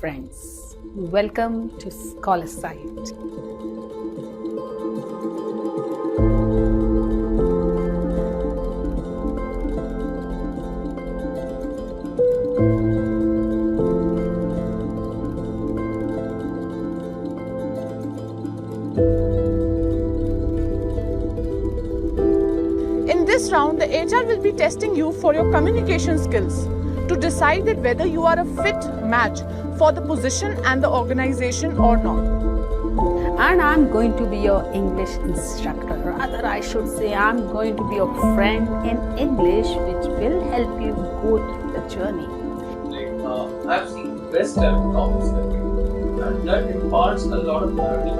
friends. Welcome to Scholarsight. In this round, the HR will be testing you for your communication skills to decide that whether you are a fit match for the position and the organization or not. And I'm going to be your English instructor. Rather, I should say I'm going to be your friend in English, which will help you go through the journey. I've seen best topics and that imparts a lot of learning.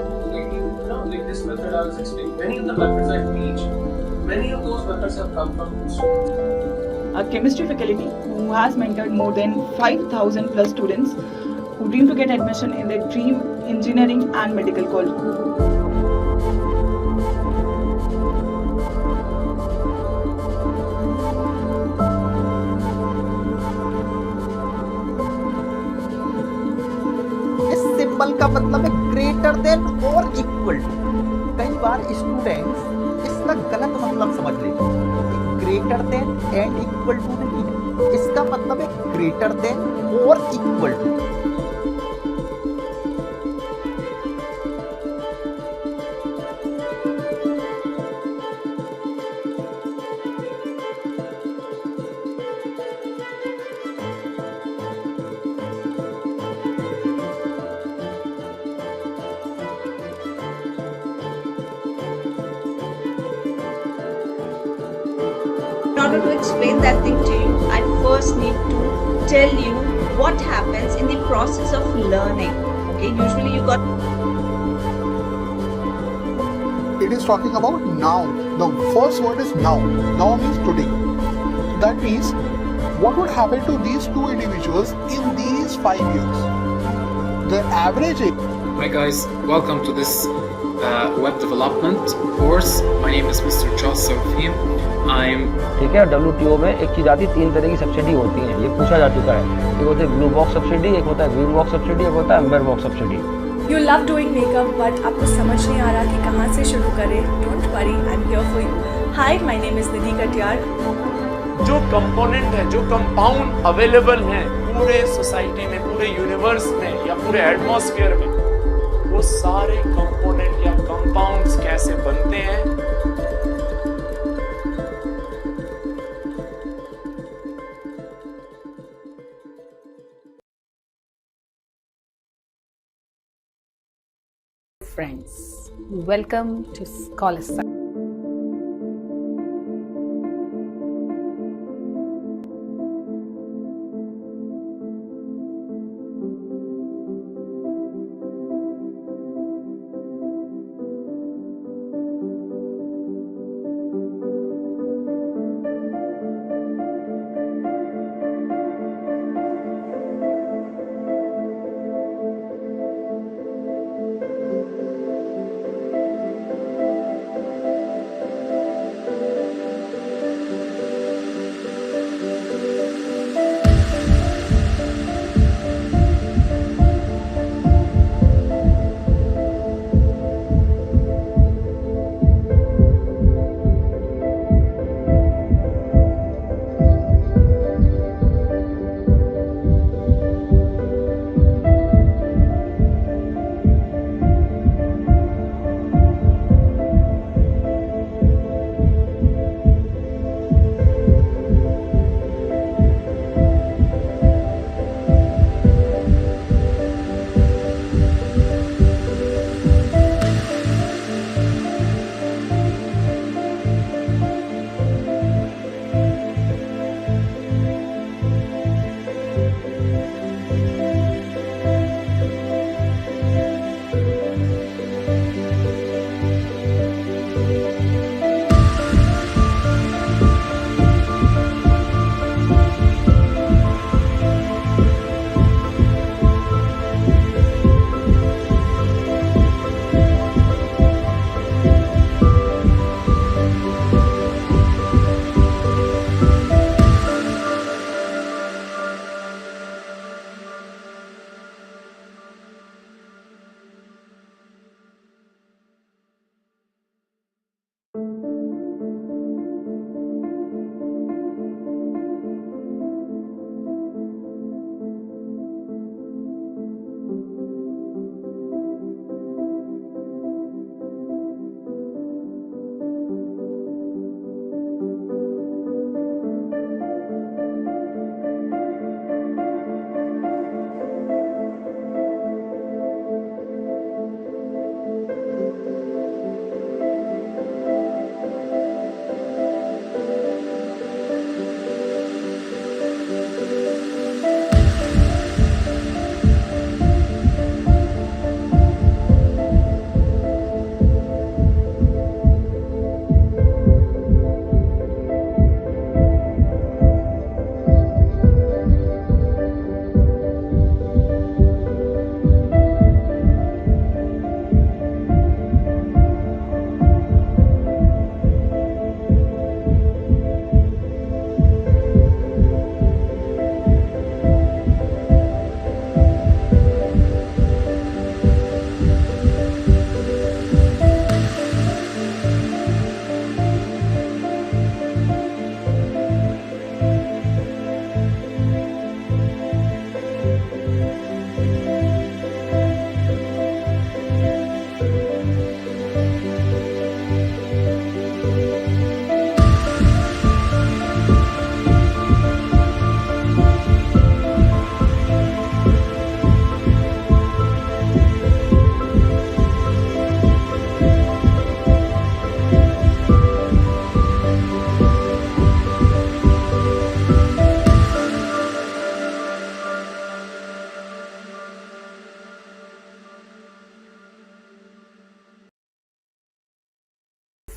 Like this method I was explaining, many of the methods I teach, many of those methods have come from this. A chemistry faculty who has mentored more than 5,000 plus students who dream to get admission in their dream engineering and medical college. Symbol का मतलब है greater than और equal to. कई बार students इसका गलत मतलब समझ लेते हैं। Greater than and equal to नहीं, इसका मतलब है ग्रेटर देन और equal to. In order to explain that thing to you, I first need to tell you what happens in the process of learning. Okay, usually you got. It is talking about now. The first word is now. Now means today. That means what would happen to these two individuals in these 5 years? The average age. Hi guys, welcome to this web development course. My name is Mr. Joseph. ठीक है, WTO में एक चीज आती है, 3 तरह की subsidy होती है, ये पूछा जा चुका है। एक होता है ब्लू बॉक्स सब्सिडी, एक होता है ग्रीन बॉक्स सब्सिडी, एक होता है amber box subsidy. You love doing makeup, but आपको समझ नहीं आ रहा कि कहाँ से शुरू करें? Don't worry, I'm here for you. Hi, my name is Nidhi Katiyar. जो कंपोनेंट है, जो कंपाउंड अवेलेबल हैं पूरे सोसाइटी में, पूरे यूनिवर्स में या पूरे एटमॉस्फेयर में, वो सारे कंपोनेंट या कंपाउंड्स कैसे बनते हैं? Friends, welcome to Scholarsight.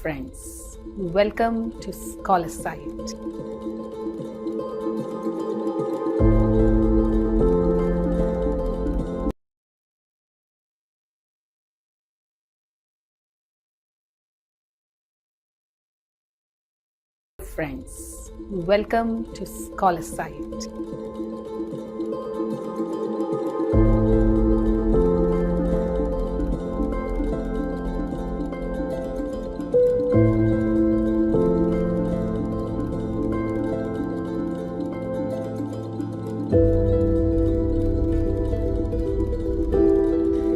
friends. Welcome to Scholarsight. Friends, welcome to Scholarsight.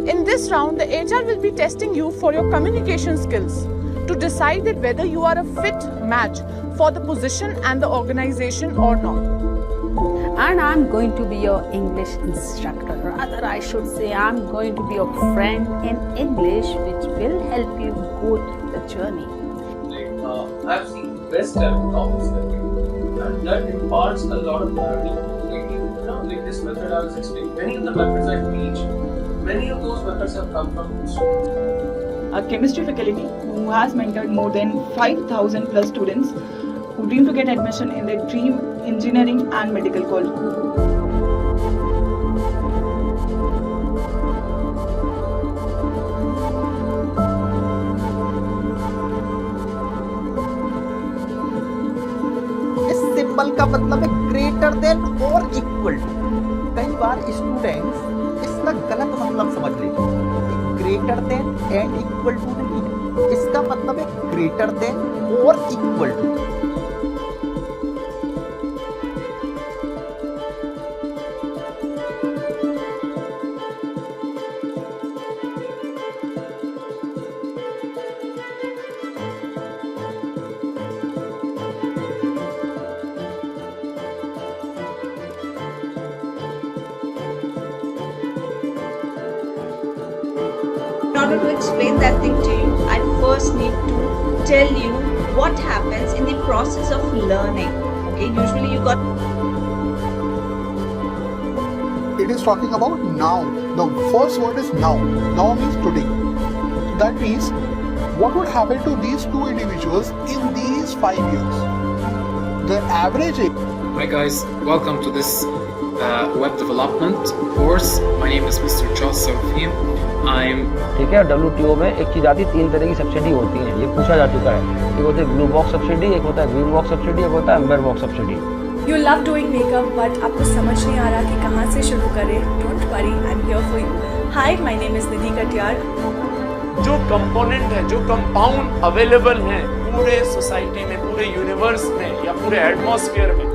In this round, the HR will be testing you for your communication skills to decide that whether you are a fit match for the position and the organization or not. And I'm going to be your English instructor. Rather, I should say I'm going to be your friend in English, which will help you go through the journey. I've seen best talent office and that imparts a lot of learning. Like this method I was explaining, many of the methods I teach, many of those methods have come from A chemistry faculty who has mentored more than 5,000 plus students who dream to get admission in their dream engineering and medical college. इस symbol का मतलब है greater than और equal to. कई बार students इसका गलत मतलब समझ लेते हैं। Greater than and equal to नहीं, इसका मतलब है ग्रेटर देन और equal to. In order to explain that thing to you, I first need to tell you what happens in the process of learning. Okay, usually you got It is talking about now. The first word is now. Now means today. That means what would happen to these two individuals in these 5 years? The average age. Hi guys, welcome to this web development course. My name is Mr. Joseph. I'm ठीक है, WTO में एक चीज़ आती है, 3 तरह की subsidy होती हैं, ये पूछा जा चुका है। एक होती है ब्लू बॉक्स सब्सिडी, एक होता है ग्रीन बॉक्स सब्सिडी, एक होता है amber box subsidy. You love doing makeup, but आपको समझ नहीं आ रहा कि कहाँ से शुरू करें? Don't worry, I'm here for you. Hi, my name is Nidhi Katyar. जो कंपोनेंट है, जो कंपाउंड अवेलेबल हैं पूरे सोसाइटी में, पूरे यूनिवर्स में या पूरे एटमॉस्फेयर में,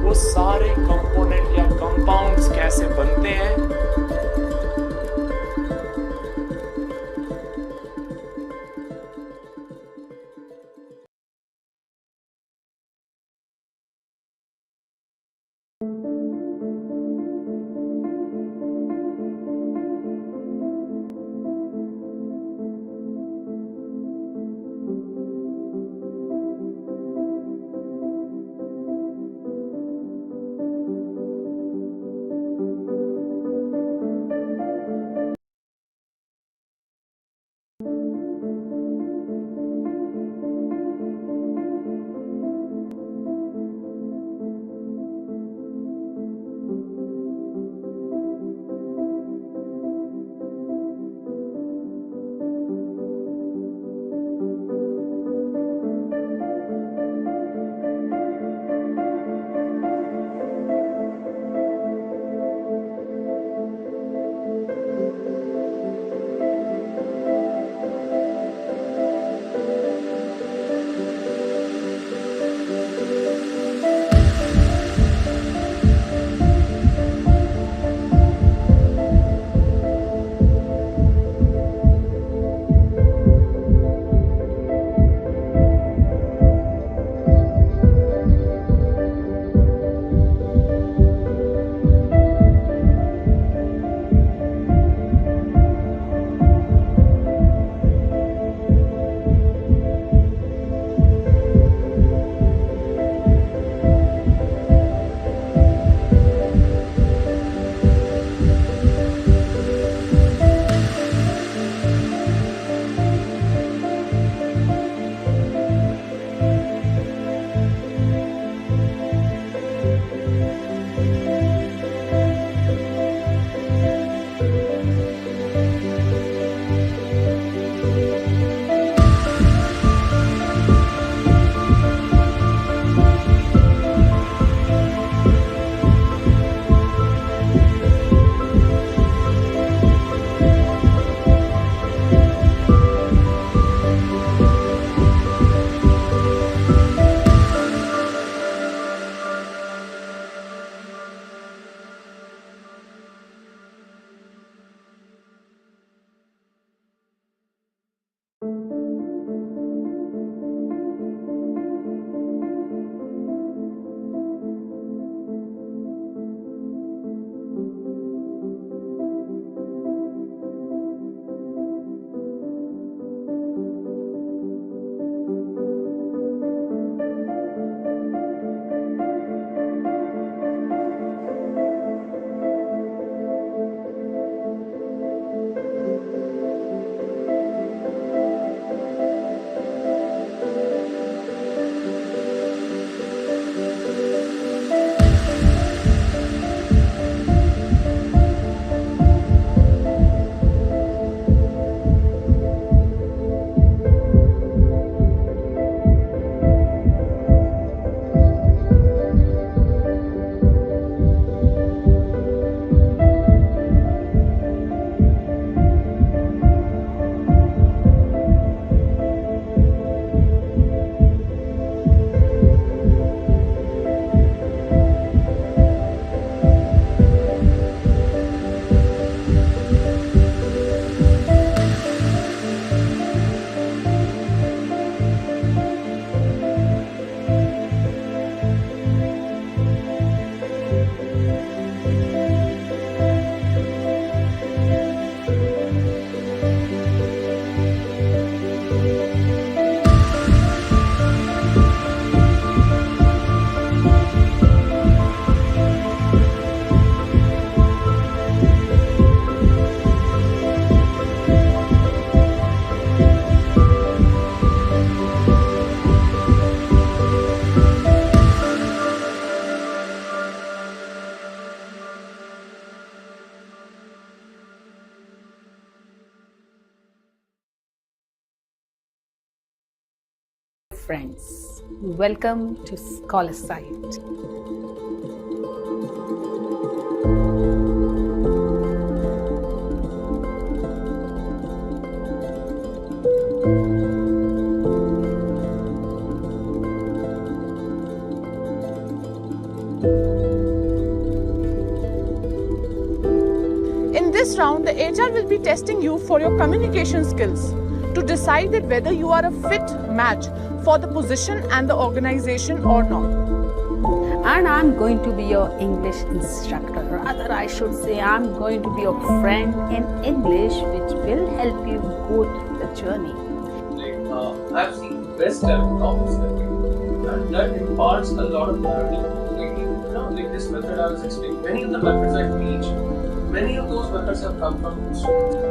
वो सारे कंपोनेंट या कंपाउंड्स कैसे बनते हैं, friends. Welcome to Scholarsight. In this round, the HR will be testing you for your communication skills to decide that whether you are a fit match for the position and the organization or not. And I'm going to be your English instructor. Rather, I should say, I'm going to be your friend in English, which will help you go through the journey. I've seen the best talent of this country, and that imparts a lot of learning. Like this method I was explaining, many of the methods I teach, many of those methods have come from students.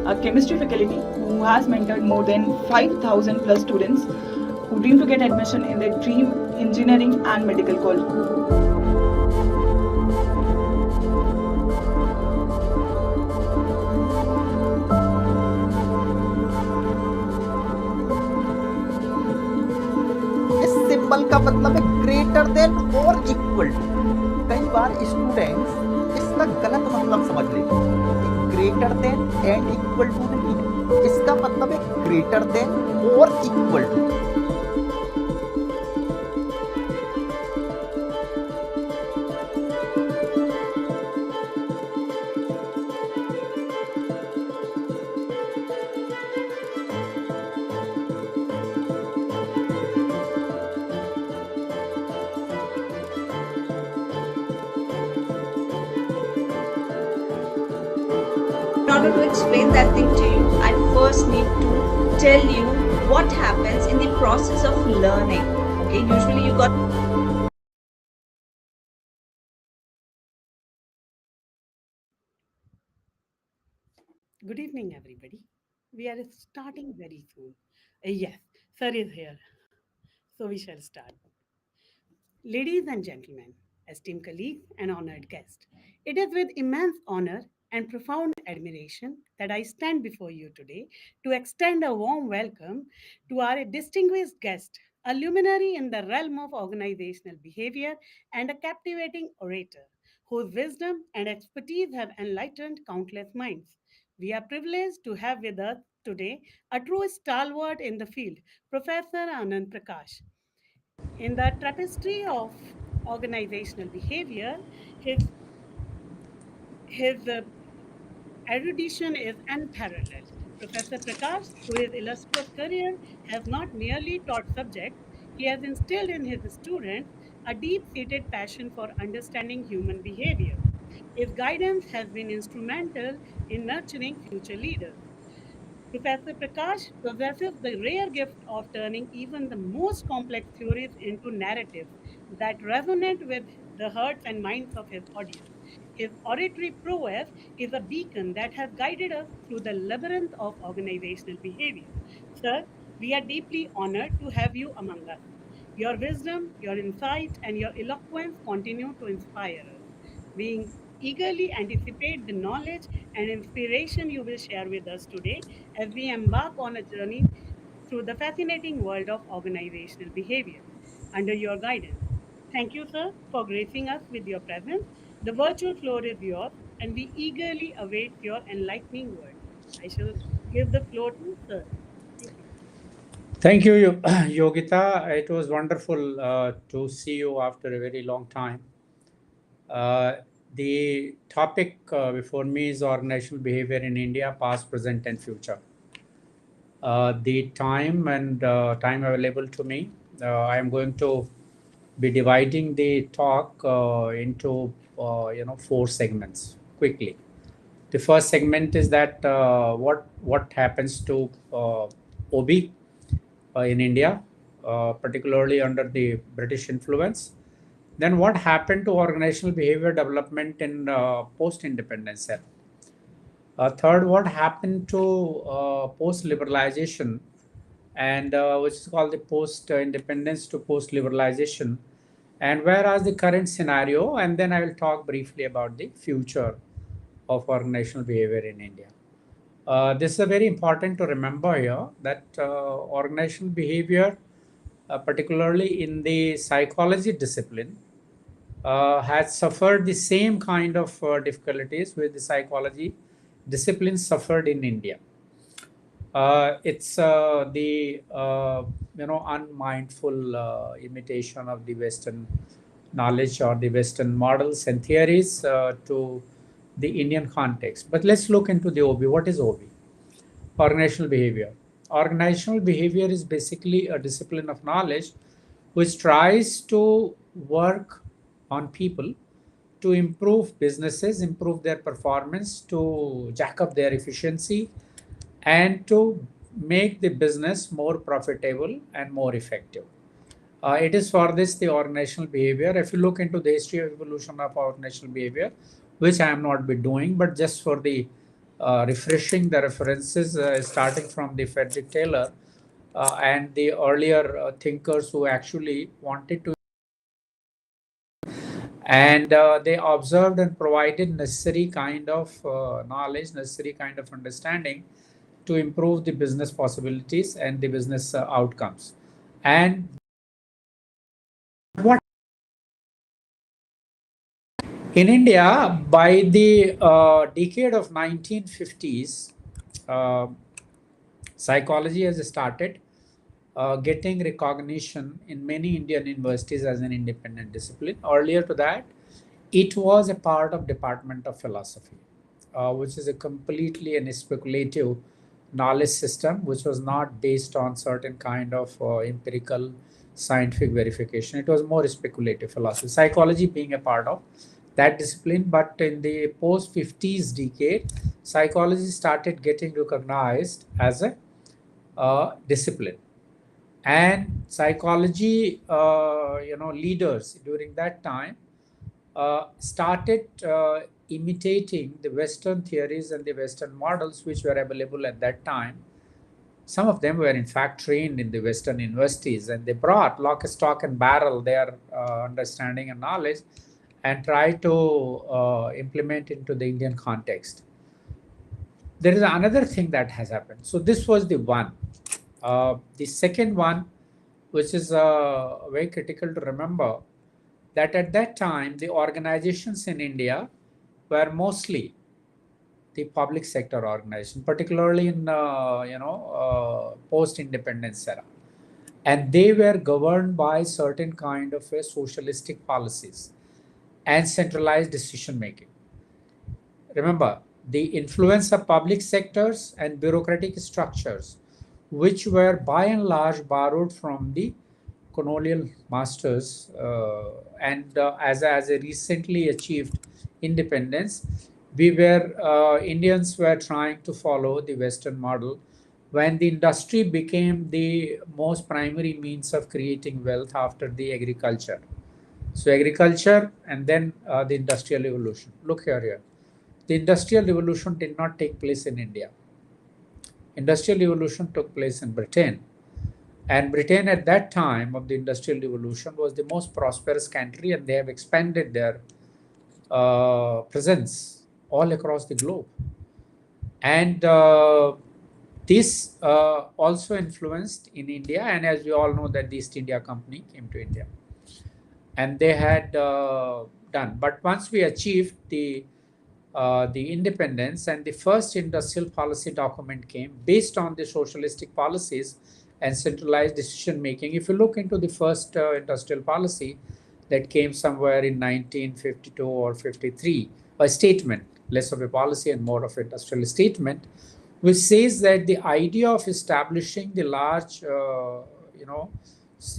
A chemistry faculty who has mentored more than 5,000 plus students who dream to get admission in their dream engineering and medical college. इस symbol का मतलब है greater than और equal to. कई बार students इसका गलत मतलब समझ लेते हैं। Greater than and equal to नहीं, इसका मतलब है ग्रेटर देन और equal to. In order to explain that thing to you, I first need to tell you what happens in the process of learning. Okay, usually you got Good evening, everybody. We are starting very soon. Yes, sir is here. So we shall start. Ladies and gentlemen, esteemed colleagues and honored guests, it is with immense honor and profound admiration that I stand before you today to extend a warm welcome to our distinguished guest, a luminary in the realm of organizational behavior and a captivating orator whose wisdom and expertise have enlightened countless minds. We are privileged to have with us today a true stalwart in the field, Professor Anand Prakash. In the tapestry of organizational behavior, his erudition is unparalleled. Professor Prakash, through his illustrious career, has not merely taught subjects, he has instilled in his students a deep seated passion for understanding human behavior. His guidance has been instrumental in nurturing future leaders. Professor Prakash possesses the rare gift of turning even the most complex theories into narratives that resonate with the hearts and minds of his audience. His oratory prowess is a beacon that has guided us through the labyrinth of organizational behavior. Sir, we are deeply honored to have you among us. Your wisdom, your insight, and your eloquence continue to inspire us. We eagerly anticipate the knowledge and inspiration you will share with us today as we embark on a journey through the fascinating world of organizational behavior under your guidance. Thank you, sir, for gracing us with your presence. The virtual floor is yours, and we eagerly await your enlightening words. I shall give the floor to sir. Thank you. Thank you, Yogita. It was wonderful to see you after a very long time. The topic before me is organizational behavior in India, past, present, and future. The time and time available to me, I am going to be dividing the talk into 4 segments quickly. The first segment is that what happens to OB in India, particularly under the British influence. Then what happened to organizational behavior development in post-independence era. Third, what happened to post-liberalization and which is called the post-independence to post-liberalization, and where is the current scenario, and then I will talk briefly about the future of organizational behavior in India. This is very important to remember here that organizational behavior particularly in the psychology discipline, has suffered the same kind of difficulties which the psychology discipline suffered in India. It's the unmindful imitation of the Western knowledge or the Western models and theories to the Indian context. But let's look into the OB. What is OB? Organizational behavior. Organizational behavior is basically a discipline of knowledge which tries to work on people to improve businesses, improve their performance, to jack up their efficiency, and to make the business more profitable and more effective. It is for this the organizational behavior. If you look into the history of evolution of organizational behavior, which I am not be doing, but just for the refreshing the references, starting from the Frederick Taylor and the earlier thinkers who actually wanted to, and they observed and provided necessary kind of knowledge, necessary kind of understanding to improve the business possibilities and the business outcomes. And what in India, by the decade of 1950s, psychology has started getting recognition in many Indian universities as an independent discipline. Earlier to that, it was a part of Department of Philosophy, which is a completely and speculative knowledge system, which was not based on certain kind of empirical scientific verification. It was more speculative philosophy, psychology being a part of that discipline. But in the post 50s decade, psychology started getting recognized as a discipline, and psychology leaders during that time started imitating the Western theories and the Western models which were available at that time. Some of them were in fact trained in the Western universities, and they brought lock, stock and barrel their understanding and knowledge and tried to implement into the Indian context. There is another thing that has happened. So this was the one. The second one, which is very critical to remember, that at that time the organizations in India were mostly the public sector organization, particularly in post-independence era, and they were governed by certain kind of socialistic policies and centralized decision making. Remember, the influence of public sectors and bureaucratic structures, which were by and large borrowed from the colonial masters, and as a recently achieved independence, Indians were trying to follow the Western model when the industry became the most primary means of creating wealth after the agriculture. So agriculture and then the industrial revolution. Look here. The industrial revolution did not take place in India. Industrial revolution took place in Britain. And Britain at that time of the industrial revolution was the most prosperous country, and they have expanded their presence all across the globe. And this also influenced in India, and as we all know that the East India Company came to India. And they had done. But once we achieved the independence and the first industrial policy document came based on the socialistic policies and centralized decision making. If you look into the first industrial policy that came somewhere in 1952 or 53, a statement, less of a policy and more of an industrial statement, which says that the idea of establishing the large,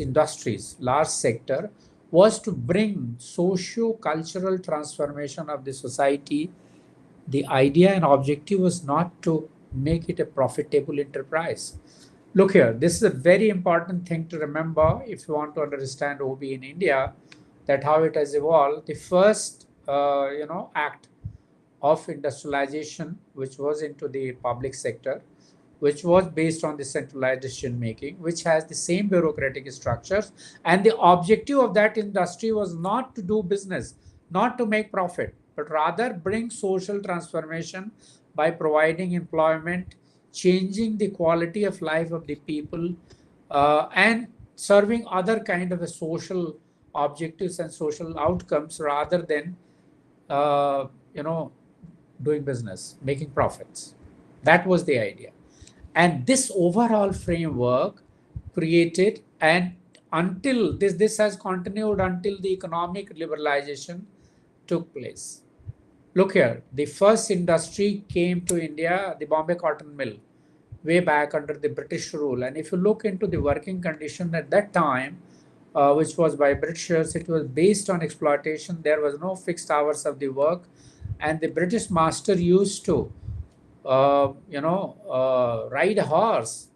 industries, large sector, was to bring socio-cultural transformation of the society. The idea and objective was not to make it a profitable enterprise. Look here, this is a very important thing to remember if you want to understand OB in India, that how it has evolved. The first, act of industrialization, which was into the public sector, which was based on the centralized decision making, which has the same bureaucratic structures. And the objective of that industry was not to do business, not to make profit, but rather bring social transformation by providing employment, changing the quality of life of the people, and serving other kind of a social objectives and social outcomes rather than uh, you know doing business, making profits. That was the idea. And this overall framework created, and until this has continued until the economic liberalization took place. Look here, the first industry came to India, the Bombay Cotton Mill, way back under the British rule. And if you look into the working condition at that time, which was by Britishers, it was based on exploitation. There was no fixed hours of the work, and the British master used to, ride a horse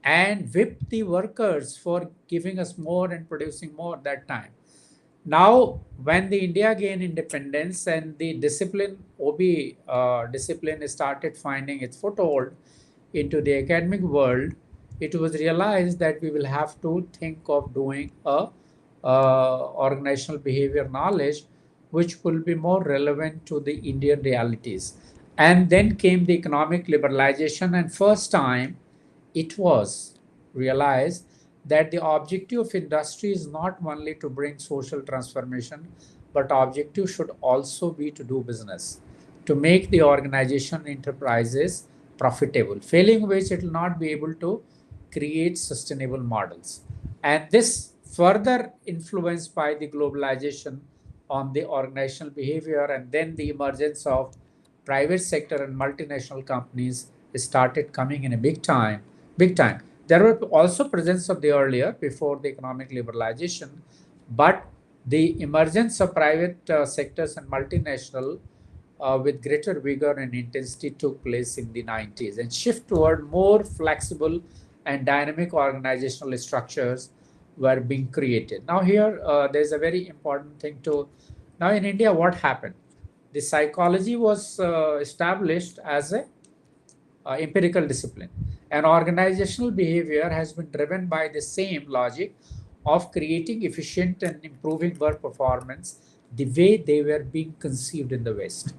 and whip the workers for giving us more and producing more that time. Now, when the India gained independence and the discipline, OB discipline started finding its foothold into the academic world, it was realized that we will have to think of doing a organizational behavior knowledge which will be more relevant to the Indian realities. And then came the economic liberalization, and first time it was realized that the objective of industry is not only to bring social transformation, but objective should also be to do business, to make the organization enterprises profitable, failing which it will not be able to create sustainable models. And this further influenced by the globalization on the organizational behavior, and then the emergence of private sector and multinational companies started coming in a big time. There were also presence of the earlier before the economic liberalization, but the emergence of private sectors and multinational with greater vigor and intensity took place in the 90s, and shift toward more flexible and dynamic organizational structures were being created. Now here there's a very important thing to, now in India what happened? The psychology was established as a empirical discipline, and organizational behavior has been driven by the same logic of creating efficient and improving work performance the way they were being conceived in the West,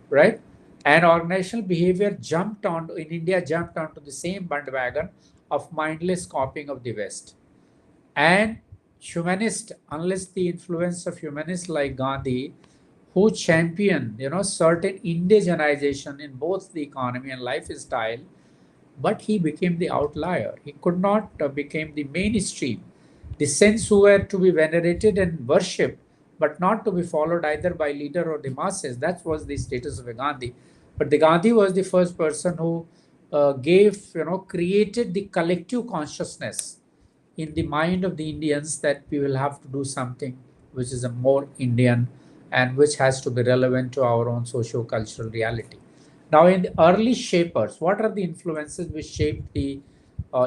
right? And organizational behavior in India jumped onto the same bandwagon of mindless copying of the West. And humanist, unless the influence of humanists like Gandhi, who championed, certain indigenization in both the economy and lifestyle, but he became the outlier. He could not become the mainstream. The saints who were to be venerated and worshipped, but not to be followed either by leader or the masses. That was the status of a Gandhi. But the Gandhi was the first person who created the collective consciousness in the mind of the Indians that we will have to do something which is a more Indian and which has to be relevant to our own socio-cultural reality. Now, in the early shapers, what are the influences which shaped the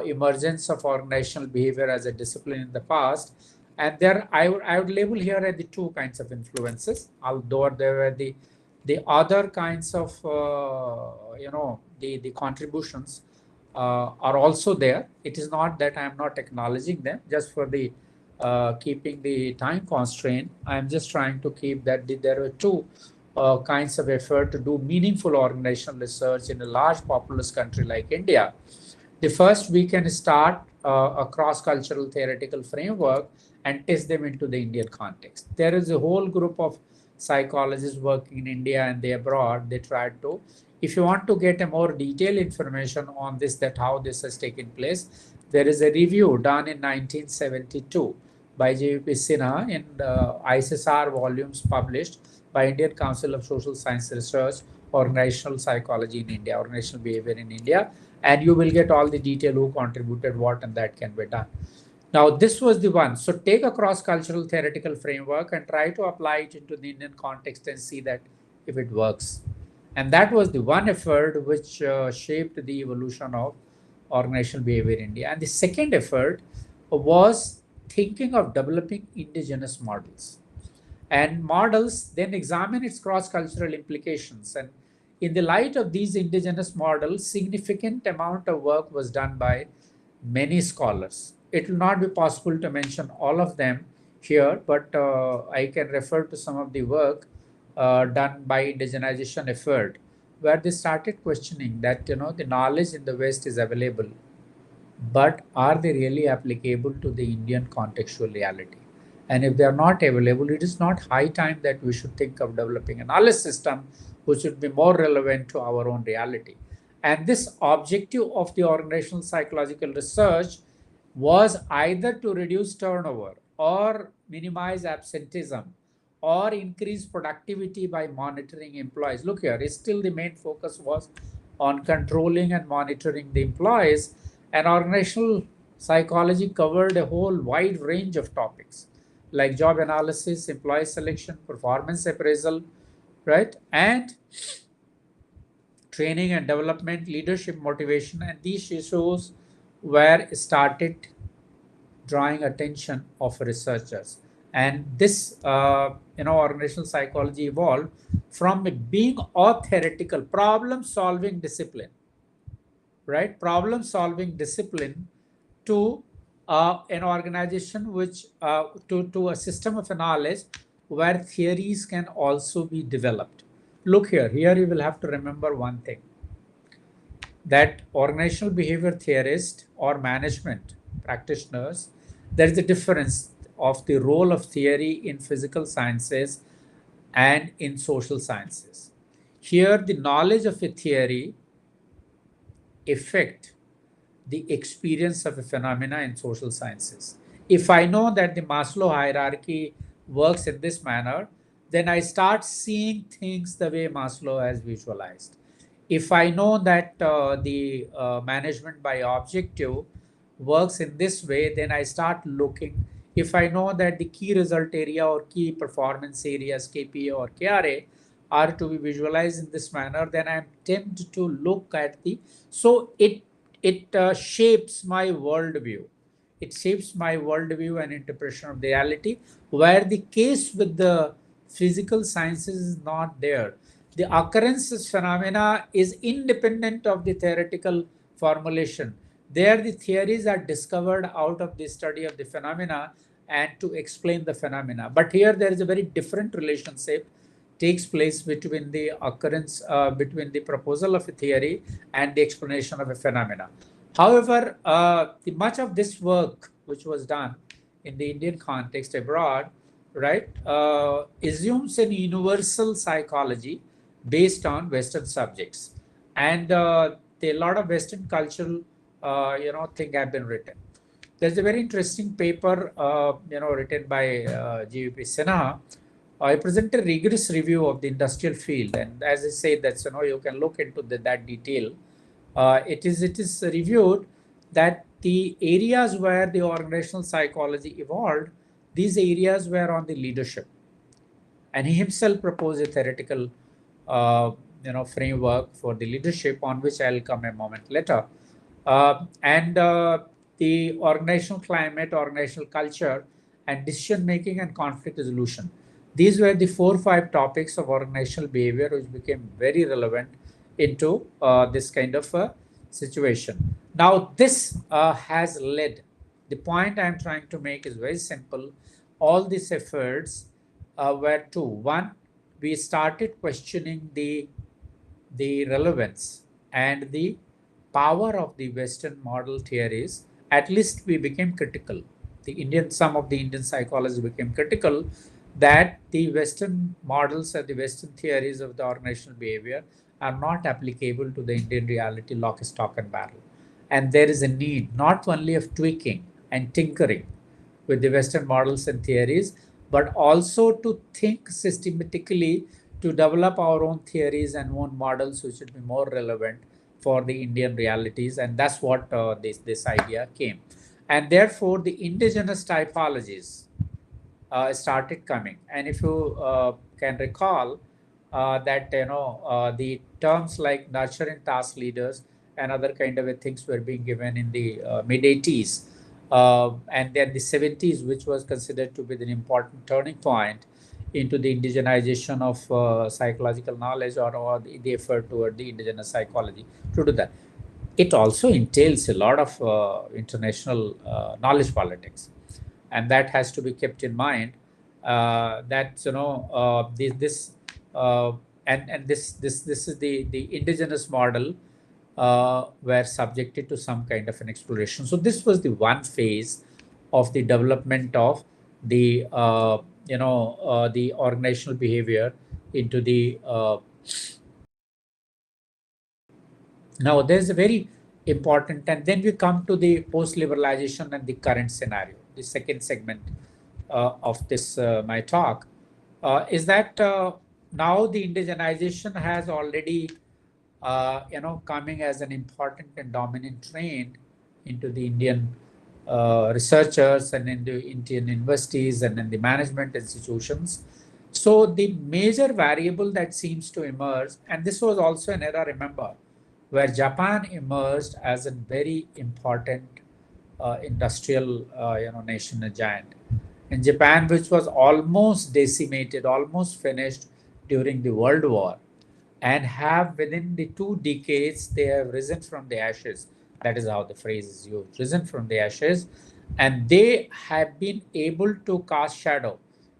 emergence of organizational behavior as a discipline in the past? And there, I would label here at the two kinds of influences, although there were the other kinds of, the contributions are also there. It is not that I am not acknowledging them, just for the keeping the time constraint. I am just trying to keep that there were two kinds of effort to do meaningful organizational research in a large populous country like India. The first, we can start a cross-cultural theoretical framework and test them into the Indian context. There is a whole group of psychologists working in India and they abroad. They tried to, if you want to get a more detailed information on this, that how this has taken place, there is a review done in 1972 by J.V.P. Sinha in ISSR volumes published by Indian Council of Social Science Research, Organizational Psychology in India, Organizational Behavior in India, and you will get all the detail who contributed what, and that can be done. Now, this was the one. So take a cross-cultural theoretical framework and try to apply it into the Indian context and see that if it works. And that was the one effort which shaped the evolution of organizational behavior in India. And the second effort was thinking of developing indigenous models. And models then examine its cross-cultural implications. And in the light of these indigenous models, significant amount of work was done by many scholars. It will not be possible to mention all of them here, but I can refer to some of the work done by indigenization effort, where they started questioning that, the knowledge in the West is available, but are they really applicable to the Indian contextual reality? And if they are not available, it is not high time that we should think of developing a knowledge system which would be more relevant to our own reality. And this objective of the organizational psychological research was either to reduce turnover or minimize absenteeism or increase productivity by monitoring employees. Look here, it's still the main focus was on controlling and monitoring the employees, and organizational psychology covered a whole wide range of topics like job analysis, employee selection, performance appraisal, right? And training and development, leadership motivation, and these issues were started drawing attention of researchers. And this, organizational psychology evolved from being a theoretical problem-solving discipline, right? Problem-solving discipline to an organization which to a system of knowledge where theories can also be developed. Look here you will have to remember one thing, that organizational behavior theorists or management practitioners, there is a difference of the role of theory in physical sciences and in social sciences. Here, the knowledge of a theory affect the experience of a phenomena in social sciences. If I know that the Maslow hierarchy works in this manner, then I start seeing things the way Maslow has visualized. If I know that the management by objective works in this way, then I start looking. If I know that the key result area or key performance areas, KPA or KRA, are to be visualized in this manner, then I'm tempted to look at the, so it shapes my worldview. It shapes my worldview and interpretation of the reality, where the case with the physical sciences is not there. The occurrences phenomena is independent of the theoretical formulation. There the theories are discovered out of the study of the phenomena and to explain the phenomena. But here there is a very different relationship takes place between the occurrence, between the proposal of a theory and the explanation of a phenomena. However, much of this work which was done in the Indian context abroad, right, assumes an universal psychology based on Western subjects, and a lot of Western cultural, thing have been written. There's a very interesting paper, written by G.V.P. Sinha. I present a rigorous review of the industrial field, and as I say, that's you can look into that detail. It is reviewed that the areas where the organizational psychology evolved, these areas were on the leadership, and he himself proposed a theoretical, framework for the leadership, on which I'll come a moment later, and the organizational climate, organizational culture, and decision making and conflict resolution. These were the 4 or 5 topics of organizational behavior which became very relevant into this kind of a situation. Now, this has led, the point I'm trying to make is very simple. All these efforts were to, one, we started questioning the relevance and the power of the Western model theories. At least we became critical. Some of the Indian psychologists became critical that the Western models and the Western theories of the organizational behavior are not applicable to the Indian reality, lock, stock, and barrel. And there is a need not only of tweaking and tinkering with the Western models and theories, but also to think systematically to develop our own theories and own models which would be more relevant for the Indian realities. And that's what this idea came. And therefore, the indigenous typologies started coming. And if you can recall that the terms like nurturing task leaders and other kind of things were being given in the mid 80s, and then the 70s, which was considered to be an important turning point into the indigenization of psychological knowledge, or the effort toward the indigenous psychology to do that. It also entails a lot of international knowledge politics, and that has to be kept in mind. That this is the indigenous model were subjected to some kind of an exploration. So this was the one phase of the development of the the organizational behavior into the now there's a very important, and then we come to the post-liberalization and the current scenario. The second segment of this my talk is that now the indigenization has already coming as an important and dominant trend into the Indian researchers and in the Indian universities and in the management institutions. So the major variable that seems to emerge, and this was also an era, remember, where Japan emerged as a very important industrial nation, a giant. In Japan, which was almost decimated, almost finished during the World War, and have within the 2 decades they have risen from the ashes. That is how the phrase is used, risen from the ashes, and they have been able to cast shadow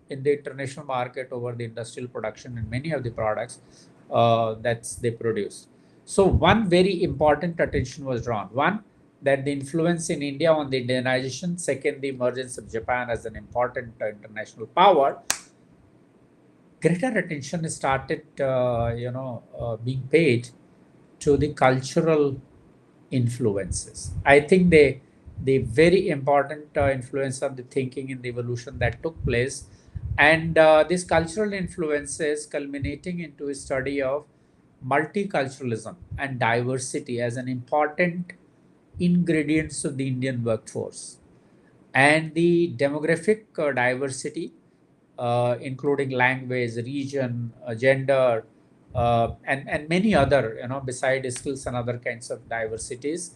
in the international market over the industrial production and many of the products that they produce. So one very important attention was drawn. One, that the influence in India on the Indianization. Second, the emergence of Japan as an important international power. Greater attention started, being paid to the cultural influences. I think the very important influence of the thinking in the evolution that took place, and these cultural influences culminating into a study of multiculturalism and diversity as an important ingredients of the Indian workforce, and the demographic diversity, including language, region, gender, and many other, besides skills and other kinds of diversities.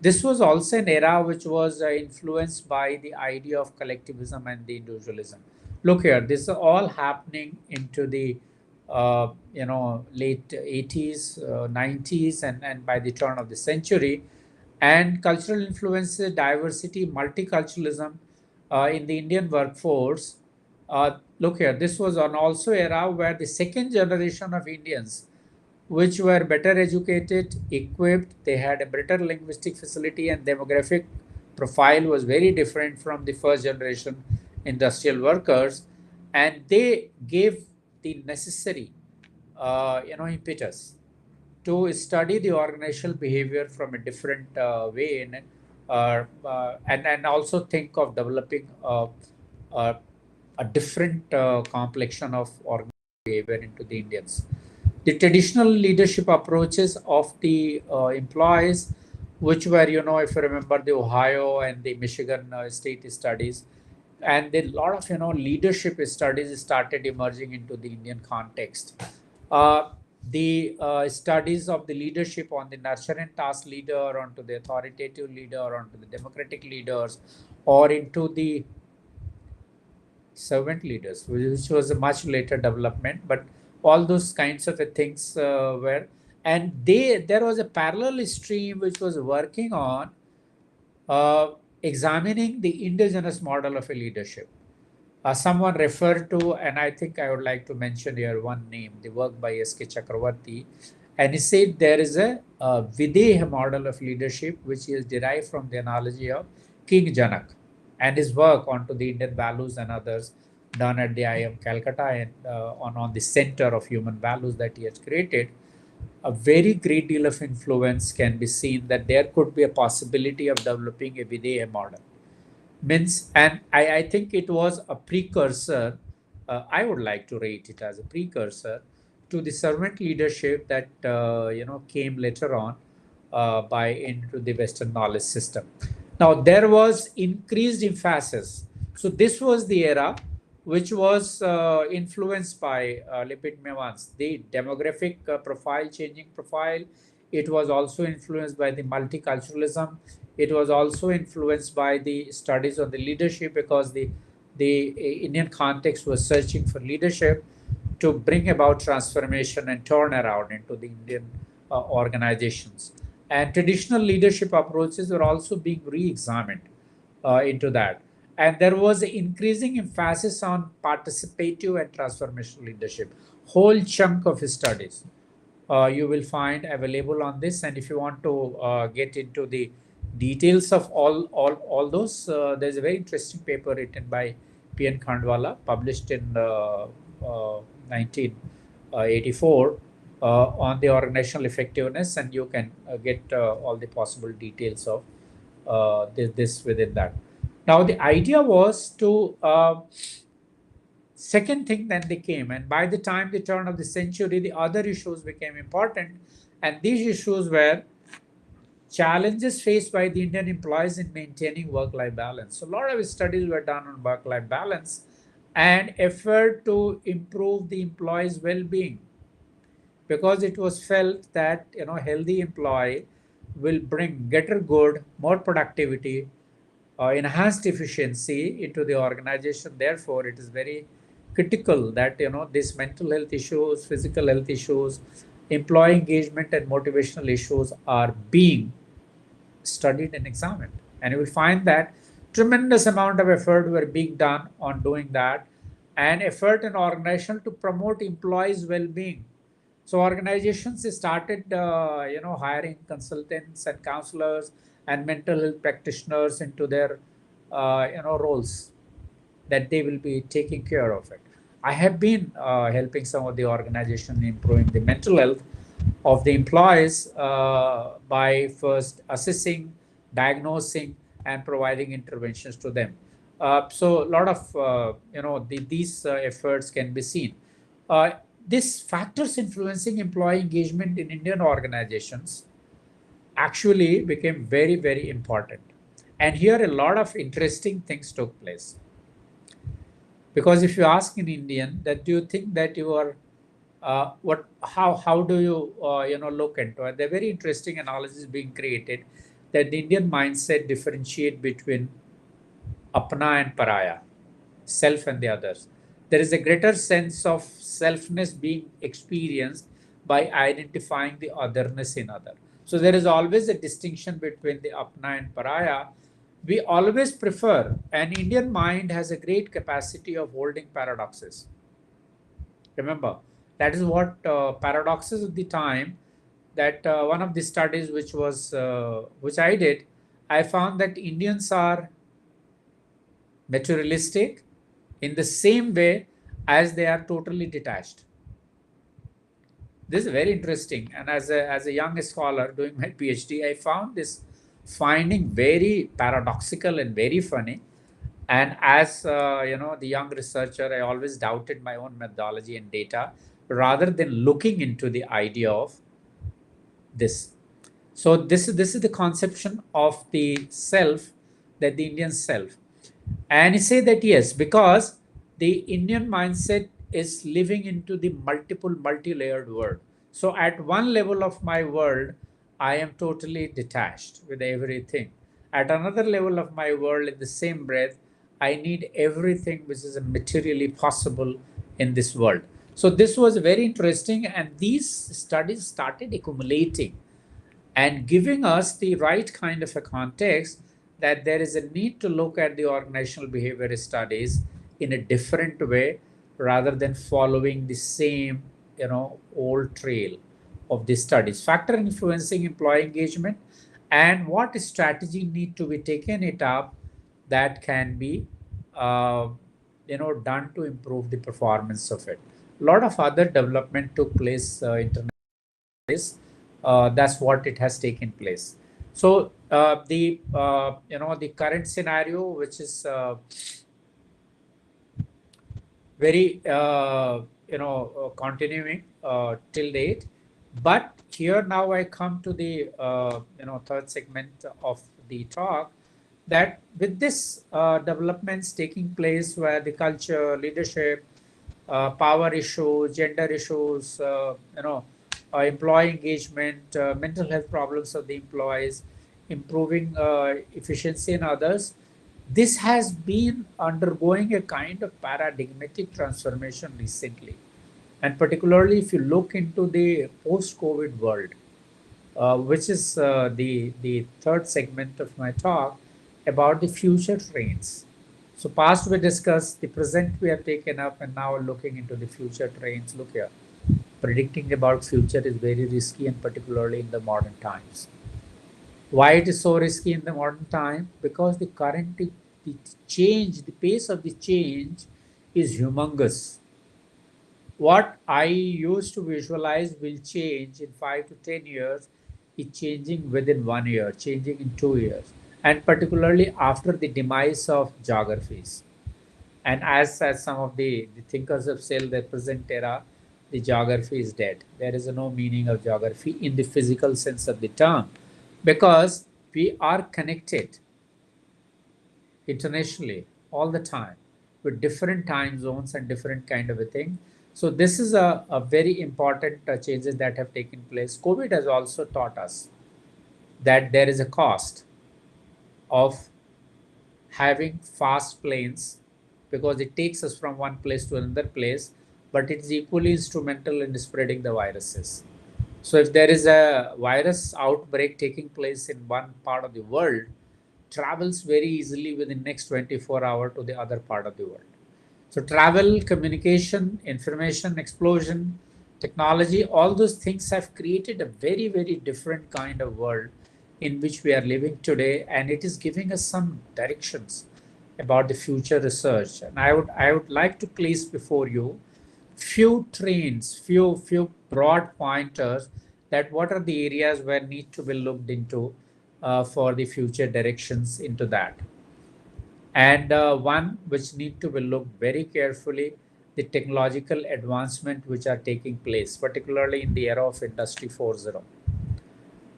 This was also an era which was influenced by the idea of collectivism and the individualism. Look here, this is all happening into the late 80s, 90s, and by the turn of the century. And cultural influences, diversity, multiculturalism in the Indian workforce. Look here, this was an also era where the second generation of Indians, which were better educated, equipped, they had a better linguistic facility, and demographic profile was very different from the first generation industrial workers, and they gave the necessary impetus to study the organizational behavior from a different way, and also think of developing a different complexion of organizational behavior into the Indians. The traditional leadership approaches of the employees, which were, if you remember, the Ohio and the Michigan state studies, and a lot of, leadership studies started emerging into the Indian context. The studies of the leadership on the nurture and task leader, onto the authoritative leader, onto the democratic leaders, or into the servant leaders, which was a much later development, but all those kinds of things were, and there was a parallel stream which was working on examining the indigenous model of a leadership. Someone referred to, and I think I would like to mention here one name, the work by S.K. Chakravarti, and he said there is a Videha model of leadership which is derived from the analogy of King Janak and his work onto the Indian values and others done at the IIM Calcutta, and on the center of human values that he has created. A very great deal of influence can be seen that there could be a possibility of developing a Videha model. And I think it was a precursor, I would like to rate it as a precursor to the servant leadership that came later on by into the Western knowledge system. Now there was increased emphasis. So this was the era which was influenced by Lipit Mevans, the demographic profile, changing profile. It was also influenced by the multiculturalism. It was also influenced by the studies on the leadership, because the Indian context was searching for leadership to bring about transformation and turnaround into the Indian organizations. And traditional leadership approaches were also being re-examined into that. And there was an increasing emphasis on participative and transformational leadership. Whole chunk of his studies you will find available on this. And if you want to get into the details of all those, there's a very interesting paper written by P.N. Khandwala, published in 1984 on the organizational effectiveness, and you can get all the possible details of this within that. Now, the idea was to second thing then they came, and by the time the turn of the century, the other issues became important, and these issues were challenges faced by the Indian employees in maintaining work-life balance. So a lot of studies were done on work-life balance and effort to improve the employees' well-being, because it was felt that healthy employee will bring greater good, more productivity, enhanced efficiency into the organization. Therefore, it is very critical that these mental health issues, physical health issues, employee engagement and motivational issues are being studied and examined. And you will find that tremendous amount of effort were being done on doing that, and effort in organization to promote employees' well-being. So organizations started, hiring consultants and counselors and mental health practitioners into their, roles, that they will be taking care of it. I have been helping some of the organization improving the mental health of the employees by first assessing, diagnosing, and providing interventions to them. So a lot of these efforts can be seen. These factors influencing employee engagement in Indian organizations actually became very, very important. And here a lot of interesting things took place. Because if you ask an Indian that do you think that you are how do you look into it? There are very interesting analysis being created that the Indian mindset differentiate between apna and paraya, self and the others. There is a greater sense of selfness being experienced by identifying the otherness in other. So there is always a distinction between the apna and paraya. We always prefer, an Indian mind has a great capacity of holding paradoxes. Remember, that is what paradoxes of the time, that one of the studies which I did, I found that Indians are materialistic in the same way as they are totally detached. This is very interesting. And as a young scholar doing my PhD, I found this finding very paradoxical and very funny. And as the young researcher, I always doubted my own methodology and data rather than looking into the idea of this. So this is the conception of the self, that the Indian self. And he say that yes, because the Indian mindset is living into the multi-layered world. So at one level of my world, I am totally detached with everything. At another level of my world, in the same breath, I need everything which is materially possible in this world. So this was very interesting, and these studies started accumulating and giving us the right kind of a context that there is a need to look at the organizational behavior studies in a different way rather than following the same old trail of the studies. Factor influencing employee engagement, and what strategy need to be taken it up that can be done to improve the performance of it. A lot of other development took place internationally. That's what it has taken place. So the current scenario, which is very continuing till date, but here now I come to the third segment of the talk, that with this developments taking place where the culture, leadership, power issues, gender issues, employee engagement, mental health problems of the employees, improving efficiency in others, this has been undergoing a kind of paradigmatic transformation recently. And particularly if you look into the post-COVID world, which is the third segment of my talk about the future trends. So past we discussed, the present we have taken up, and now looking into the future trends. Look here. predicting about future is very risky, and particularly in the modern times. Why it is so risky in the modern time? Because the current the change, the pace of the change is humongous. What I used to visualize will change in 5 to 10 years is changing within 1 year, changing in 2 years, and particularly after the demise of geographies. And as some of the thinkers have said, the present era, the geography is dead. There is no meaning of geography in the physical sense of the term, because we are connected internationally all the time with different time zones and different kind of a thing. So this is a very important changes that have taken place. COVID has also taught us that there is a cost of having fast planes, because it takes us from one place to another place, but it's equally instrumental in spreading the viruses. So if there is a virus outbreak taking place in one part of the world, travels very easily within next 24 hours to the other part of the world. So travel, communication, information explosion, technology, all those things have created a very, very different kind of world in which we are living today, and it is giving us some directions about the future research. And I would like to place before you few trends, few broad pointers that what are the areas where need to be looked into for the future directions into that. And one which need to be looked very carefully, the technological advancement which are taking place, particularly in the era of Industry 4.0,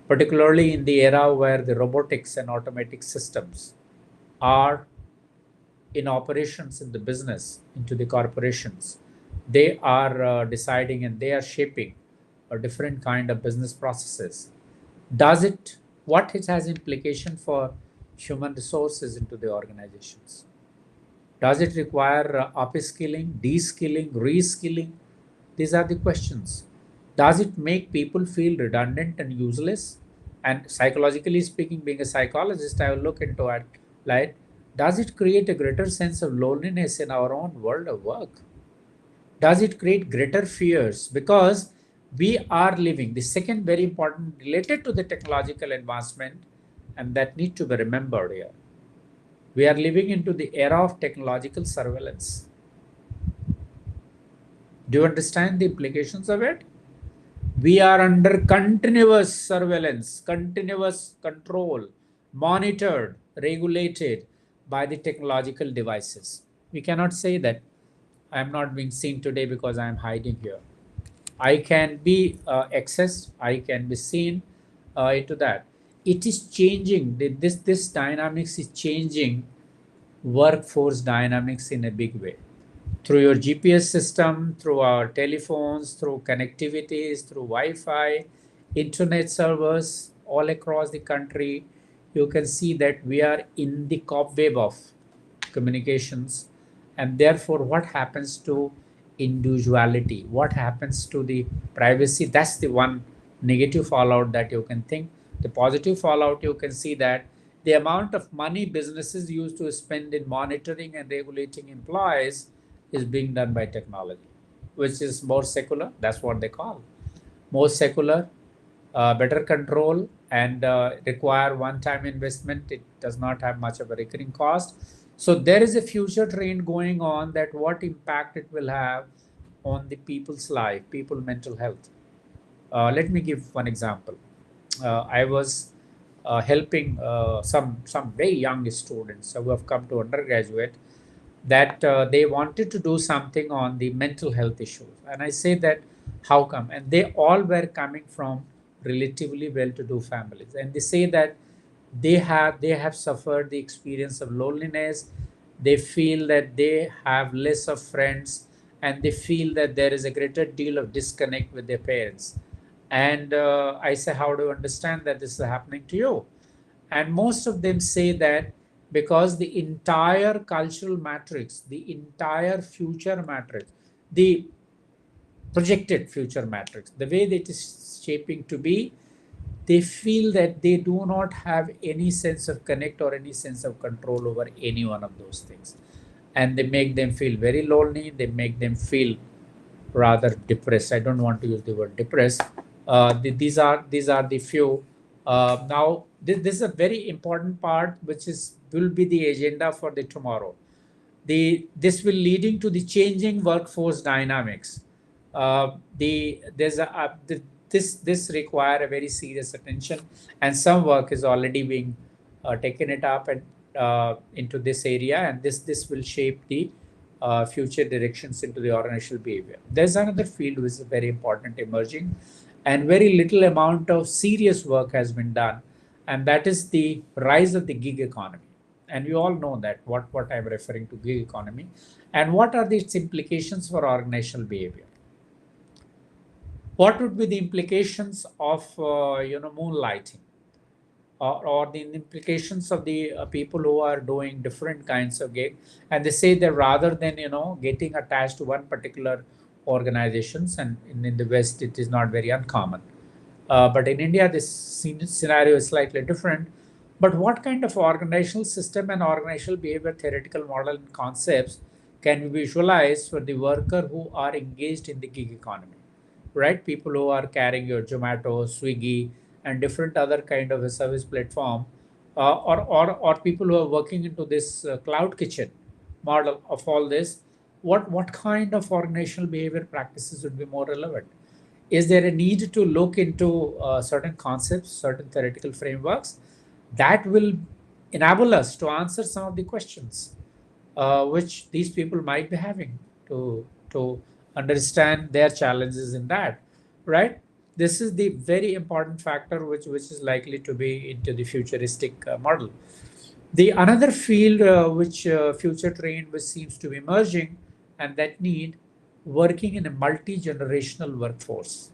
particularly in the era where the robotics and automatic systems are in operations in the business, into the corporations. They are deciding and they are shaping a different kind of business processes. What it has implication for human resources into the organizations? Does it require upskilling, de-skilling, reskilling? These are the questions. Does it make people feel redundant and useless? And psychologically speaking, being a psychologist, I will look into it like, does it create a greater sense of loneliness in our own world of work? Does it create greater fears? Because we are living, the second very important related to the technological advancement, and that need to be remembered here. We are living into the era of technological surveillance. Do you understand the implications of it? We are under continuous surveillance, continuous control, monitored, regulated by the technological devices. We cannot say that I am not being seen today because I am hiding here. I can be accessed, I can be seen into that. It is changing, this dynamics is changing workforce dynamics in a big way. Through your GPS system, through our telephones, through connectivities, through Wi-Fi, internet servers all across the country, you can see that we are in the cobweb of communications. And therefore, what happens to individuality? What happens to the privacy? That's the one negative fallout that you can think. The positive fallout, you can see that the amount of money businesses used to spend in monitoring and regulating employees is being done by technology, which is more secular. That's what they call more secular, better control, and require one-time investment. It does not have much of a recurring cost. So there is a future trend going on that what impact it will have on the people's life, people mental health. Let me give one example. I was helping some very young students who have come to undergraduate, that they wanted to do something on the mental health issues. And I say that, how come? And they all were coming from relatively well-to-do families. And they say that they have suffered the experience of loneliness. They feel that they have less of friends, and they feel that there is a greater deal of disconnect with their parents. And I say, how do you understand that this is happening to you? And most of them say that because the entire cultural matrix, the entire future matrix, the projected future matrix, the way that it is shaping to be, they feel that they do not have any sense of connect or any sense of control over any one of those things. And they make them feel very lonely. They make them feel rather depressed. I don't want to use the word depressed. These are the few. Now, this is a very important part, which will be the agenda for the tomorrow. This will leading to the changing workforce dynamics. This require a very serious attention, and some work is already being taken it up and into this area, and this will shape the future directions into the organizational behavior. There's another field which is very important emerging, and very little amount of serious work has been done, and that is the rise of the gig economy. And we all know that what I'm referring to gig economy, and what are its implications for organizational behavior. What would be the implications of moonlighting, or the implications of the people who are doing different kinds of gig? And they say that rather than getting attached to one particular organizations, and in the West it is not very uncommon, but in India this scenario is slightly different. But what kind of organizational system and organizational behavior theoretical model and concepts can we visualize for the worker who are engaged in the gig economy? Right? People who are carrying your Zomato, Swiggy, and different other kind of a service platform, or people who are working into this cloud kitchen model of all this. What kind of organizational behavior practices would be more relevant? Is there a need to look into certain concepts, certain theoretical frameworks that will enable us to answer some of the questions which these people might be having, to understand their challenges in that, right? This is the very important factor which is likely to be into the futuristic model. The another field which future trend which seems to be emerging, and that need working in a multi-generational workforce.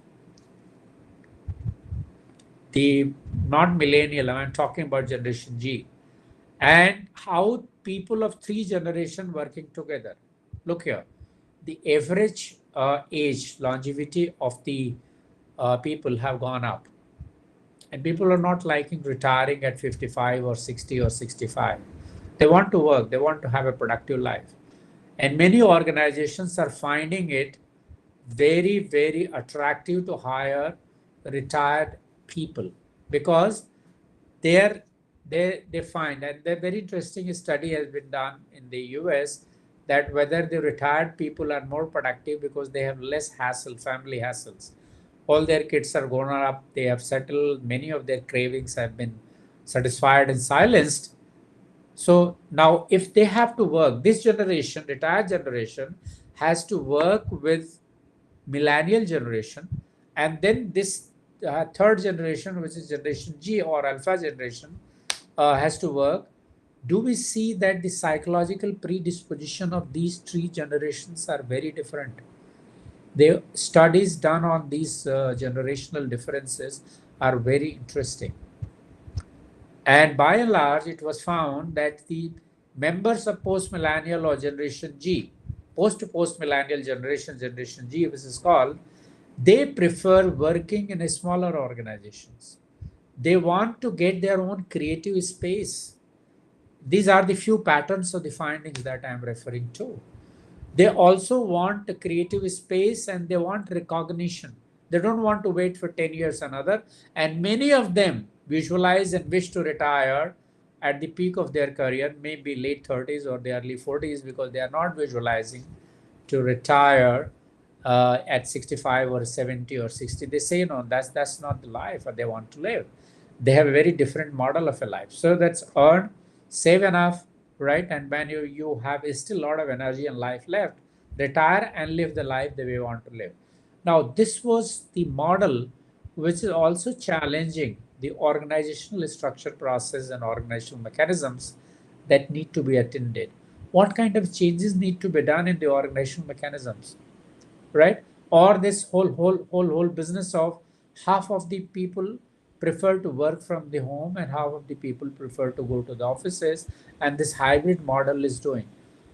The not millennial, I'm talking about Generation G, and how people of 3 generation working together. Look here, the average age longevity of the people have gone up, and people are not liking retiring at 55 or 60 or 65. They want to work, they want to have a productive life, and many organizations are finding it very, very attractive to hire retired people, because they find, and a very interesting study has been done in the US, that whether the retired people are more productive because they have less hassle, family hassles. All their kids are grown up, they have settled, many of their cravings have been satisfied and silenced. So now if they have to work, this generation, retired generation, has to work with millennial generation, and then this third generation, which is Generation G or Alpha generation, has to work. Do we see that the psychological predisposition of these 3 generations are very different? The studies done on these generational differences are very interesting. And by and large, it was found that the members of post-millennial or Generation G, post-millennial generation, Generation G, which is called, they prefer working in a smaller organizations. They want to get their own creative space. These are the few patterns of the findings that I'm referring to. They also want a creative space, and they want recognition. They don't want to wait for 10 years another. And many of them visualize and wish to retire at the peak of their career, maybe late 30s or the early 40s, because they are not visualizing to retire at 65 or 70 or 60. They say, no, that's not the life they want to live. They have a very different model of a life. So that's earn, save enough, right? And when you have still a lot of energy and life left, retire and live the life the way you want to live. Now, this was the model which is also challenging the organizational structure process and organizational mechanisms that need to be attended. What kind of changes need to be done in the organizational mechanisms, right? Or this whole business of half of the people prefer to work from the home and half of the people prefer to go to the offices, and this hybrid model is doing.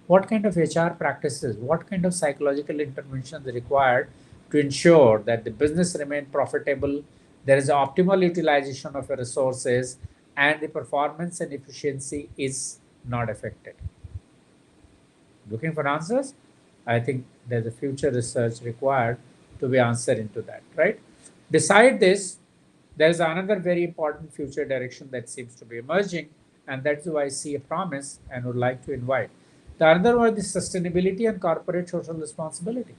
What kind of HR practices, what kind of psychological interventions are required to ensure that the business remain profitable, there is optimal utilization of the resources, and the performance and efficiency is not affected? Looking for answers? I think there's a future research required to be answered into that, right? Beside this, there's another very important future direction that seems to be emerging, and that's why I see a promise and would like to invite. The other one is sustainability and corporate social responsibility.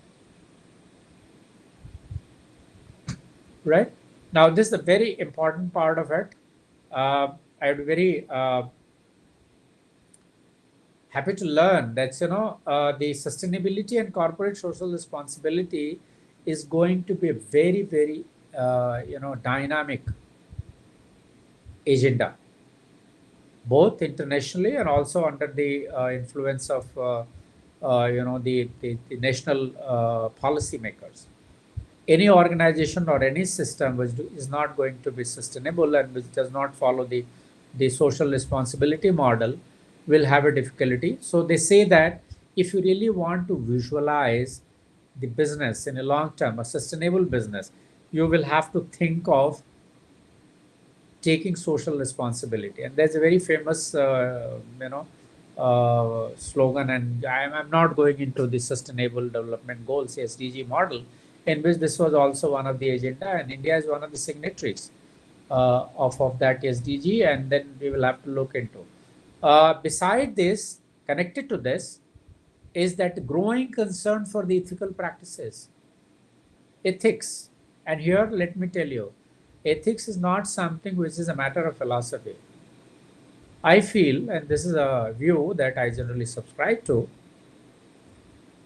Right? Now, this is a very important part of it. I'm very happy to learn that the sustainability and corporate social responsibility is going to be a very, very dynamic agenda, both internationally and also under the influence of the national policy makers. Any organization or any system which is not going to be sustainable and which does not follow the social responsibility model will have a difficulty. So they say that if you really want to visualize the business in a long term, a sustainable business, you will have to think of taking social responsibility. And there's a very famous, slogan, and I'm not going into the Sustainable Development Goals, SDG model, in which this was also one of the agenda, and India is one of the signatories of that SDG, and then we will have to look into. Beside this, connected to this, is that growing concern for the ethical practices, ethics. And here, let me tell you, ethics is not something which is a matter of philosophy. I feel, and this is a view that I generally subscribe to,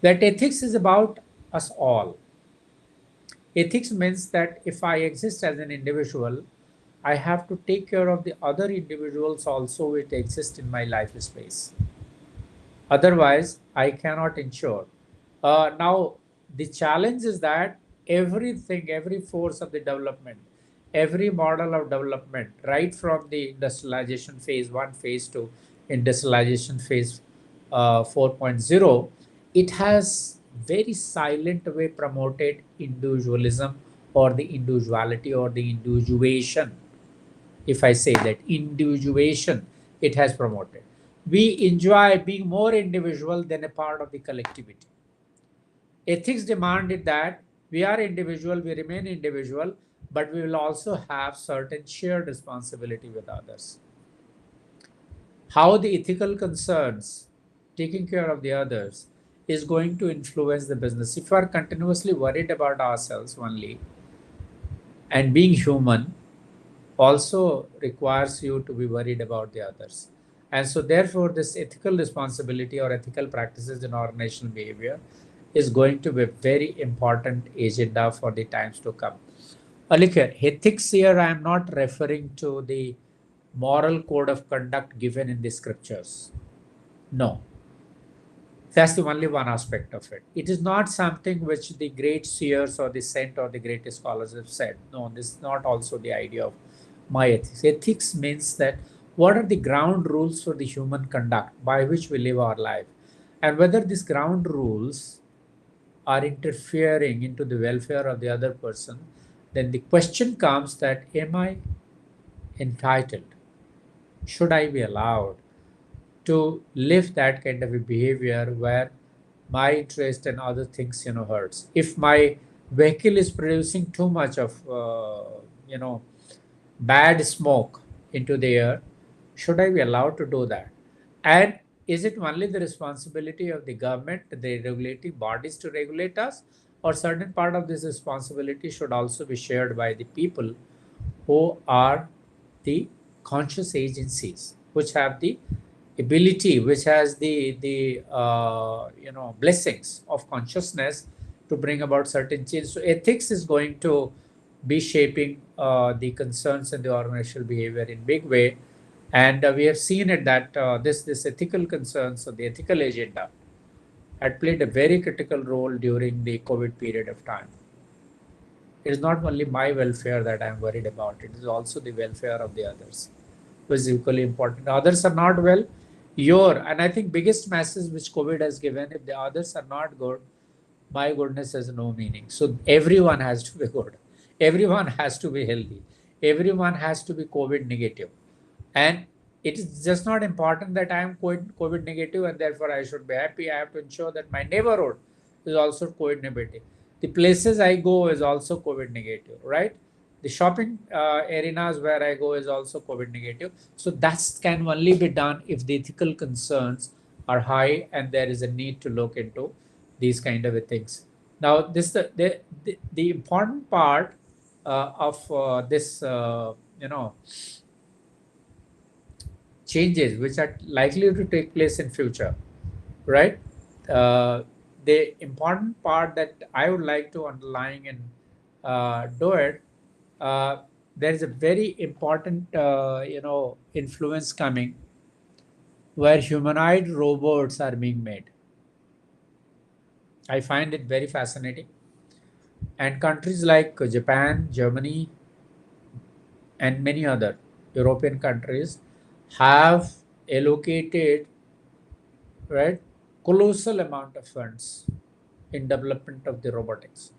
that ethics is about us all. Ethics means that if I exist as an individual, I have to take care of the other individuals also which exist in my life space. Otherwise, I cannot ensure. Now, the challenge is that everything, every force of the development, every model of development, right from the industrialization phase 1, phase 2, industrialization phase 4.0, it has very silent way promoted individualism or the individuality or the individuation. If I say that individuation, it has promoted. We enjoy being more individual than a part of the collectivity. Ethics demanded that we are individual, we remain individual, but we will also have certain shared responsibility with others. How the ethical concerns, taking care of the others, is going to influence the business. If we are continuously worried about ourselves only, and being human also requires you to be worried about the others. And so therefore, this ethical responsibility or ethical practices in organizational behavior is going to be a very important agenda for the times to come. Look here, ethics here, I am not referring to the moral code of conduct given in the scriptures. No. That's the only one aspect of it. It is not something which the great seers or the saint or the greatest scholars have said. No, this is not also the idea of my ethics. Ethics means that what are the ground rules for the human conduct by which we live our life, and whether these ground rules are interfering into the welfare of the other person, then the question comes that am I entitled? Should I be allowed to live that kind of a behavior where my interest and other things hurts? If my vehicle is producing too much of bad smoke into the air, should I be allowed to do that? And is it only the responsibility of the government, the regulating bodies to regulate us, or certain part of this responsibility should also be shared by the people who are the conscious agencies, which have the ability, which has the blessings of consciousness to bring about certain change. So ethics is going to be shaping the concerns in the organizational behavior in big way, and we have seen it that this ethical concerns or the ethical agenda had played a very critical role during the COVID period of time. It is not only my welfare that I am worried about; it is also the welfare of the others, which is equally important. Others are not well, and I think biggest message which COVID has given: if the others are not good, my goodness has no meaning. So everyone has to be good. Everyone has to be healthy. Everyone has to be COVID negative. And it is just not important that I am COVID negative and therefore I should be happy. I have to ensure that my neighborhood is also COVID negative. The places I go is also COVID negative, right? The shopping arenas where I go is also COVID negative. So that can only be done if the ethical concerns are high and there is a need to look into these kind of things. Now, this the important part of this changes which are likely to take place in future, right? The important part that I would like to underline and do it, there is a very important influence coming where humanoid robots are being made. I find it very fascinating. And countries like Japan, Germany, and many other European countries have allocated, right, colossal amount of funds in development of the robotics,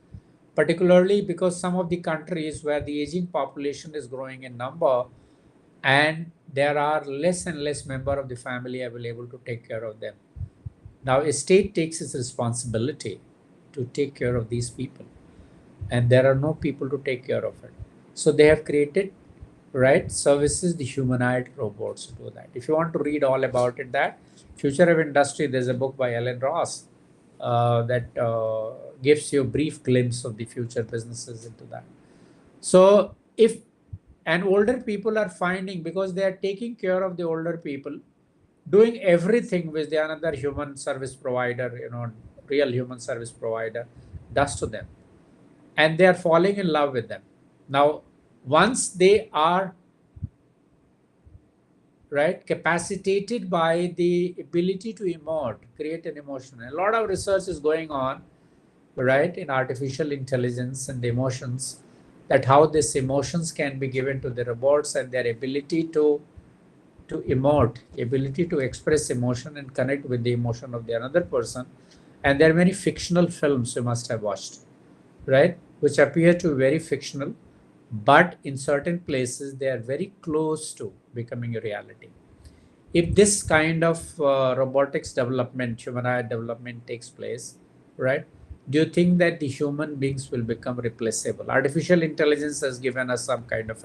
particularly because some of the countries where the aging population is growing in number and there are less and less member of the family available to take care of them. Now, a state takes its responsibility to take care of these people, and there are no people to take care of it. So they have created, right, services, the humanoid robots to do that. If you want to read all about it, that Future of Industry, there's a book by Alan Ross that gives you a brief glimpse of the future businesses into that. So if and older people are finding, because they are taking care of the older people, doing everything with the another human service provider, real human service provider does to them, and they are falling in love with them. Now, once they are, right, capacitated by the ability to emote, create an emotion. A lot of research is going on, right, in artificial intelligence and the emotions, that how these emotions can be given to the robots and their ability to emote, ability to express emotion and connect with the emotion of the another person. And there are many fictional films you must have watched, right, which appear to be very fictional, but in certain places they are very close to becoming a reality. If this kind of robotics development, humanoid development takes place, right, do you think that the human beings will become replaceable? Artificial intelligence has given us some kind of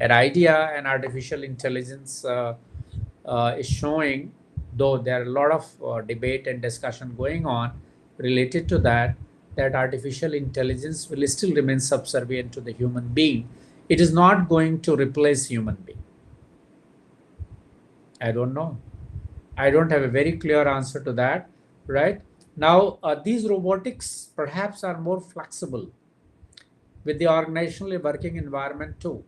an idea, and artificial intelligence is showing, though there are a lot of debate and discussion going on related to that artificial intelligence will still remain subservient to the human being. It is not going to replace human being. I don't know. I don't have a very clear answer to that, right? Now, these robotics perhaps are more flexible with the organizational working environment too.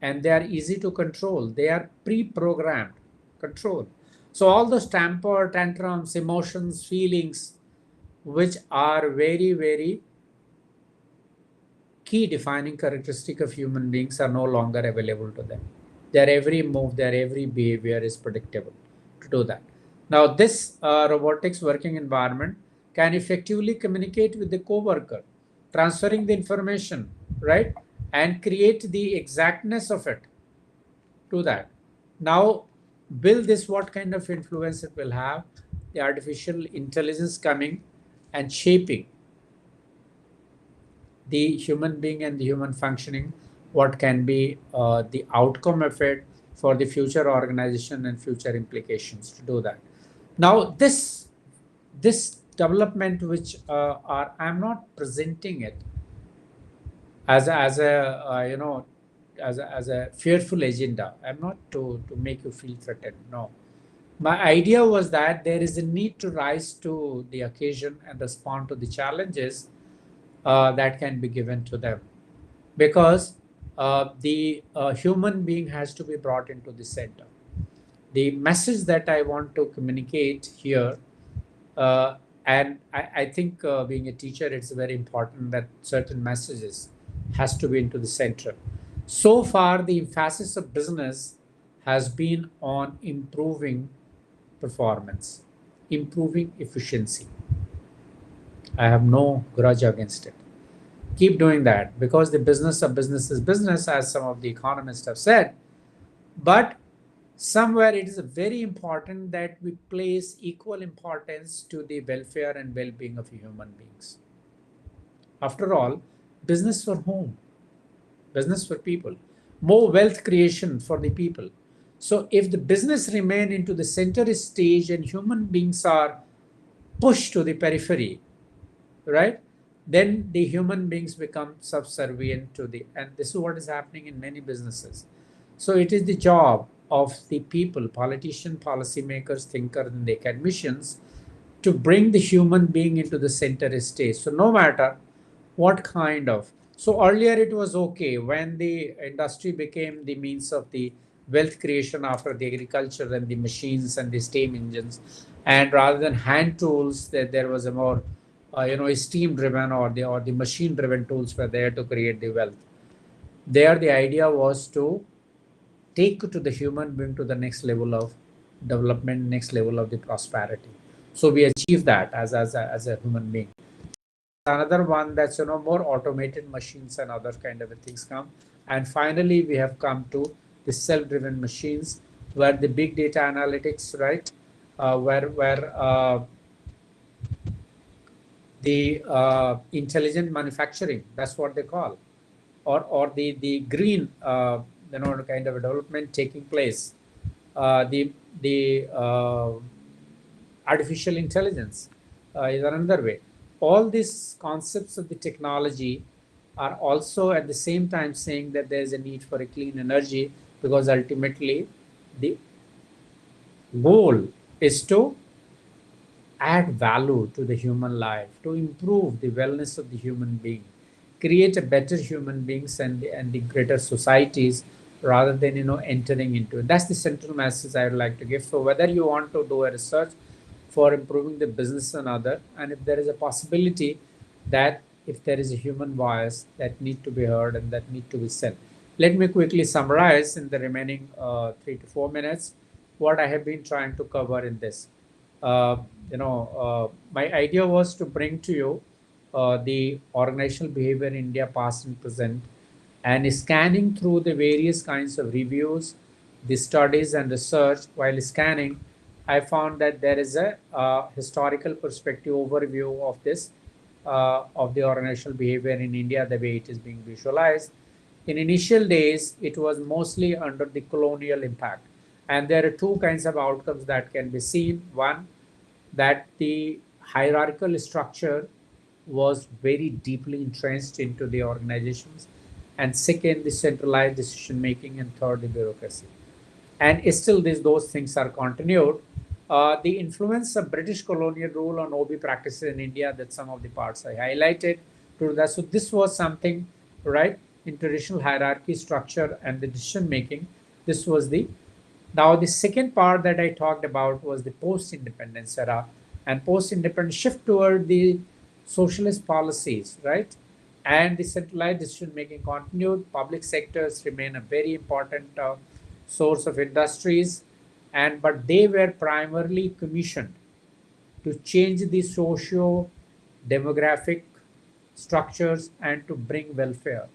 And they are easy to control. They are pre-programmed control. So all those temper, tantrums, emotions, feelings, which are very, very key defining characteristic of human beings, are no longer available to them. Their every move, their every behavior is predictable to do that. Now, this robotics working environment can effectively communicate with the co-worker, transferring the information, right, and create the exactness of it to that. Now, will this, what kind of influence it will have? The artificial intelligence coming and shaping the human being and the human functioning, what can be the outcome of it for the future organization and future implications to do that. Now, this development, which I'm not presenting it as a fearful agenda. I'm not to make you feel threatened. No, my idea was that there is a need to rise to the occasion and respond to the challenges that can be given to them, because the human being has to be brought into the center. The message that I want to communicate here, and I think being a teacher, it's very important that certain messages has to be into the center. So far, the emphasis of business has been on improving performance, improving efficiency. I have no grudge against it. Keep doing that, because the business of business is business, as some of the economists have said. But somewhere it is very important that we place equal importance to the welfare and well-being of human beings. After all, business for whom? Business for people. More wealth creation for the people. So if the business remain into the center stage and human beings are pushed to the periphery, right, then the human beings become subservient to the, and this is what is happening in many businesses. So it is the job of the people, politicians, policymakers, thinkers, and the academicians to bring the human being into the center stage. So no matter what kind of, so earlier it was okay when the industry became the means of the wealth creation after the agriculture and the machines and the steam engines, and rather than hand tools, that there was a more steam driven or the machine driven tools were there to create the wealth. There the idea was to take to the human being to the next level of development, next level of the prosperity. So we achieve that as a human being. Another one that's more automated machines and other kind of things come, and finally we have come to the self-driven machines where the big data analytics, right, where the intelligent manufacturing, that's what they call, or the green kind of development taking place, the artificial intelligence is another way. All these concepts of the technology are also at the same time saying that there is a need for a clean energy, because ultimately the goal is to add value to the human life, to improve the wellness of the human being, create a better human beings and the greater societies, rather than entering into it. That's the central message I would like to give. So whether you want to do a research for improving the business and other, and if there is a possibility that if there is a human voice that need to be heard and that need to be said. Let me quickly summarize in the remaining 3 to 4 minutes what I have been trying to cover in this. My idea was to bring to you the organizational behavior in India, past and present, and scanning through the various kinds of reviews, the studies and research. While scanning, I found that there is a historical perspective overview of this, of the organizational behavior in India, the way it is being visualized. In initial days, it was mostly under the colonial impact. And there are two kinds of outcomes that can be seen. One, that the hierarchical structure was very deeply entrenched into the organizations. And second, the centralized decision making. And third, the bureaucracy. And still those things are continued. The influence of British colonial rule on OB practices in India, that some of the parts I highlighted to that. So this was something, right, in traditional hierarchy structure and the decision making. This was the, now the second part that I talked about was the post-independence era, and post-independence shift toward the socialist policies, right? And the centralized decision making continued. Public sectors remain a very important source of industries, but they were primarily commissioned to change the socio-demographic structures and to bring welfare,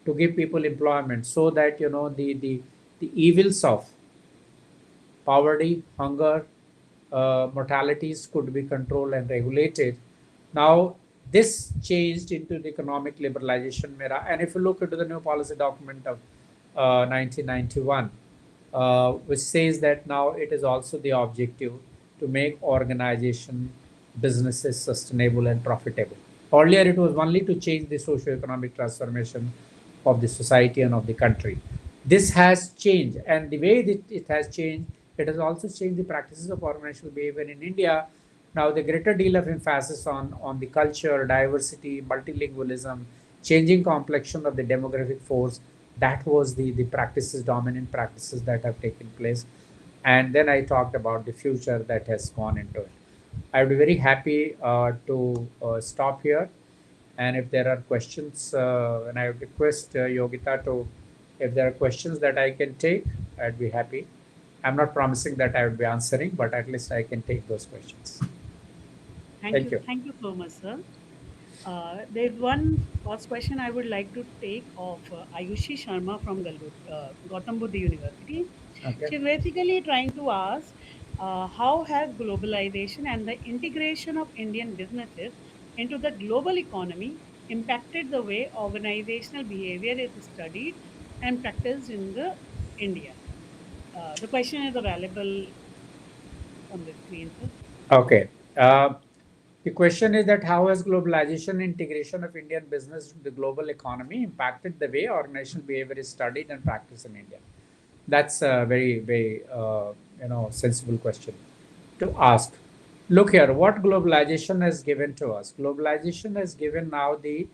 to give people employment, so that the evils of poverty, hunger, mortalities could be controlled and regulated. Now this changed into the economic liberalization era, and if you look into the new policy document of 1991, which says that now it is also the objective to make organization businesses sustainable and profitable. Earlier it was only to change the socio-economic transformation of the society and of the country. This has changed, and the way that it has changed, it has also changed the practices of organizational behavior in India. Now the greater deal of emphasis on the culture, diversity, multilingualism, changing complexion of the demographic force, that was the practices, dominant practices that have taken place. And then I talked about the future that has gone into it. I would be very happy to stop here. And if there are questions, and I would request Yogita to, if there are questions that I can take, I'd be happy. I'm not promising that I would be answering, but at least I can take those questions. Thank you so much, sir. There's one first question I would like to take of Ayushi Sharma from Gautam Buddha University. Okay. She's basically trying to ask how has globalization and the integration of Indian businesses into the global economy impacted the way organizational behavior is studied and practiced in the India. The question is available on the screen, sir. Okay. The question is that how has globalization and integration of Indian business to the global economy impacted the way organizational behavior is studied and practiced in India? That's a very sensible question to ask. Look here, what globalization has given to us? Globalization has given now the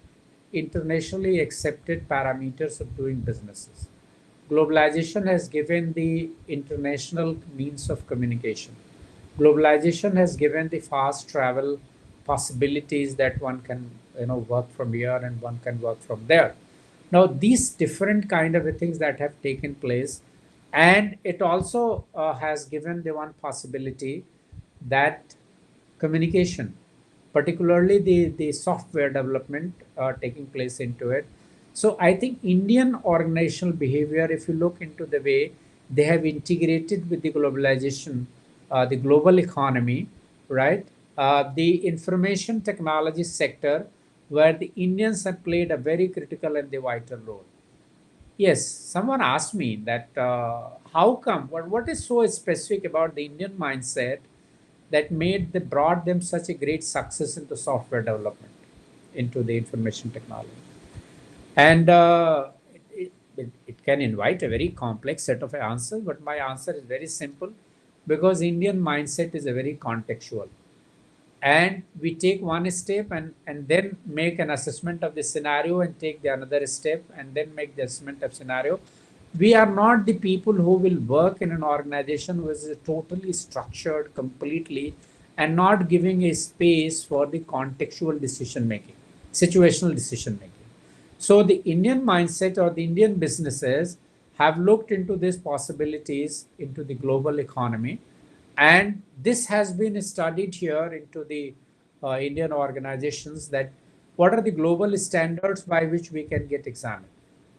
internationally accepted parameters of doing businesses. Globalization has given the international means of communication. Globalization has given the fast travel possibilities that one can work from here and one can work from there. Now these different kind of things that have taken place, and it also has given the one possibility that communication, particularly the software development taking place into it. So I think Indian organizational behavior, if you look into the way they have integrated with the globalization, the global economy, right? The information technology sector, where the Indians have played a very critical and the vital role. Yes, someone asked me that how come, what is so specific about the Indian mindset that brought them such a great success into software development, into the information technology. And it can invite a very complex set of answers, but my answer is very simple, because Indian mindset is a very contextual. And we take one step and then make an assessment of the scenario and take the another step and then make the assessment of scenario. We are not the people who will work in an organization which is totally structured completely and not giving a space for the contextual decision making, situational decision making. So the Indian mindset or the Indian businesses have looked into these possibilities into the global economy, and this has been studied here into the Indian organizations, that what are the global standards by which we can get examined.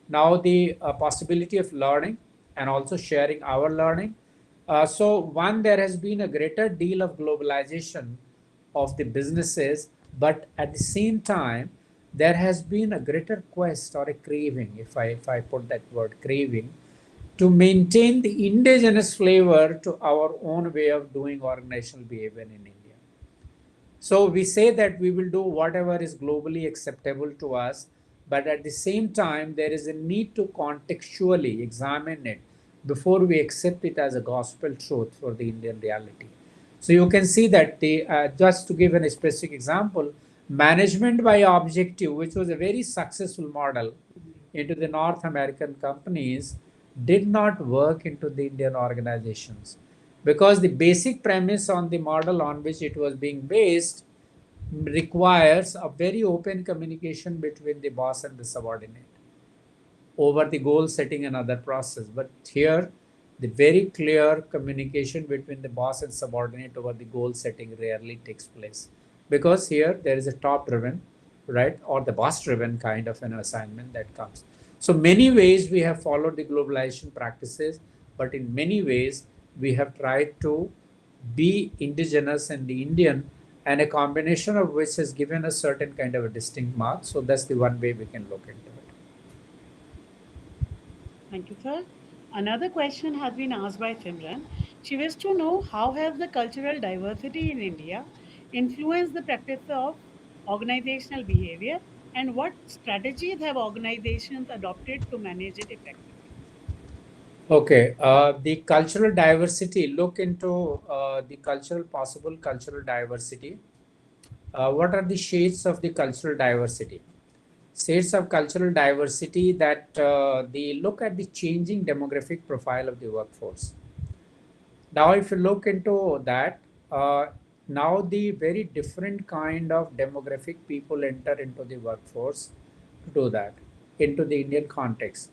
Now the possibility of learning and also sharing our learning. So one, there has been a greater deal of globalization of the businesses, but at the same time, there has been a greater quest or a craving, if I put that word craving, to maintain the indigenous flavor to our own way of doing organizational behavior in India. So we say that we will do whatever is globally acceptable to us, but at the same time, there is a need to contextually examine it before we accept it as a gospel truth for the Indian reality. So you can see that just to give a specific example, management by objective, which was a very successful model into the North American companies, did not work into the Indian organizations, because the basic premise on the model on which it was being based requires a very open communication between the boss and the subordinate over the goal setting and other process. But here, the very clear communication between the boss and subordinate over the goal setting rarely takes place, because here there is a top driven, right, or the boss driven kind of an assignment that comes. So many ways we have followed the globalization practices, but in many ways we have tried to be indigenous and the Indian, and a combination of which has given us certain kind of a distinct mark. So that's the one way we can look into it. Thank you, sir. Another question has been asked by Simran. She wishes to know how has the cultural diversity in India influenced the practice of organizational behavior, and what strategies have organizations adopted to manage it effectively? Okay, the cultural diversity, look into the possible cultural diversity. What are the shades of the cultural diversity? Shades of cultural diversity that they look at the changing demographic profile of the workforce. Now, if you look into that, now the very different kind of demographic people enter into the workforce to do that into the Indian context.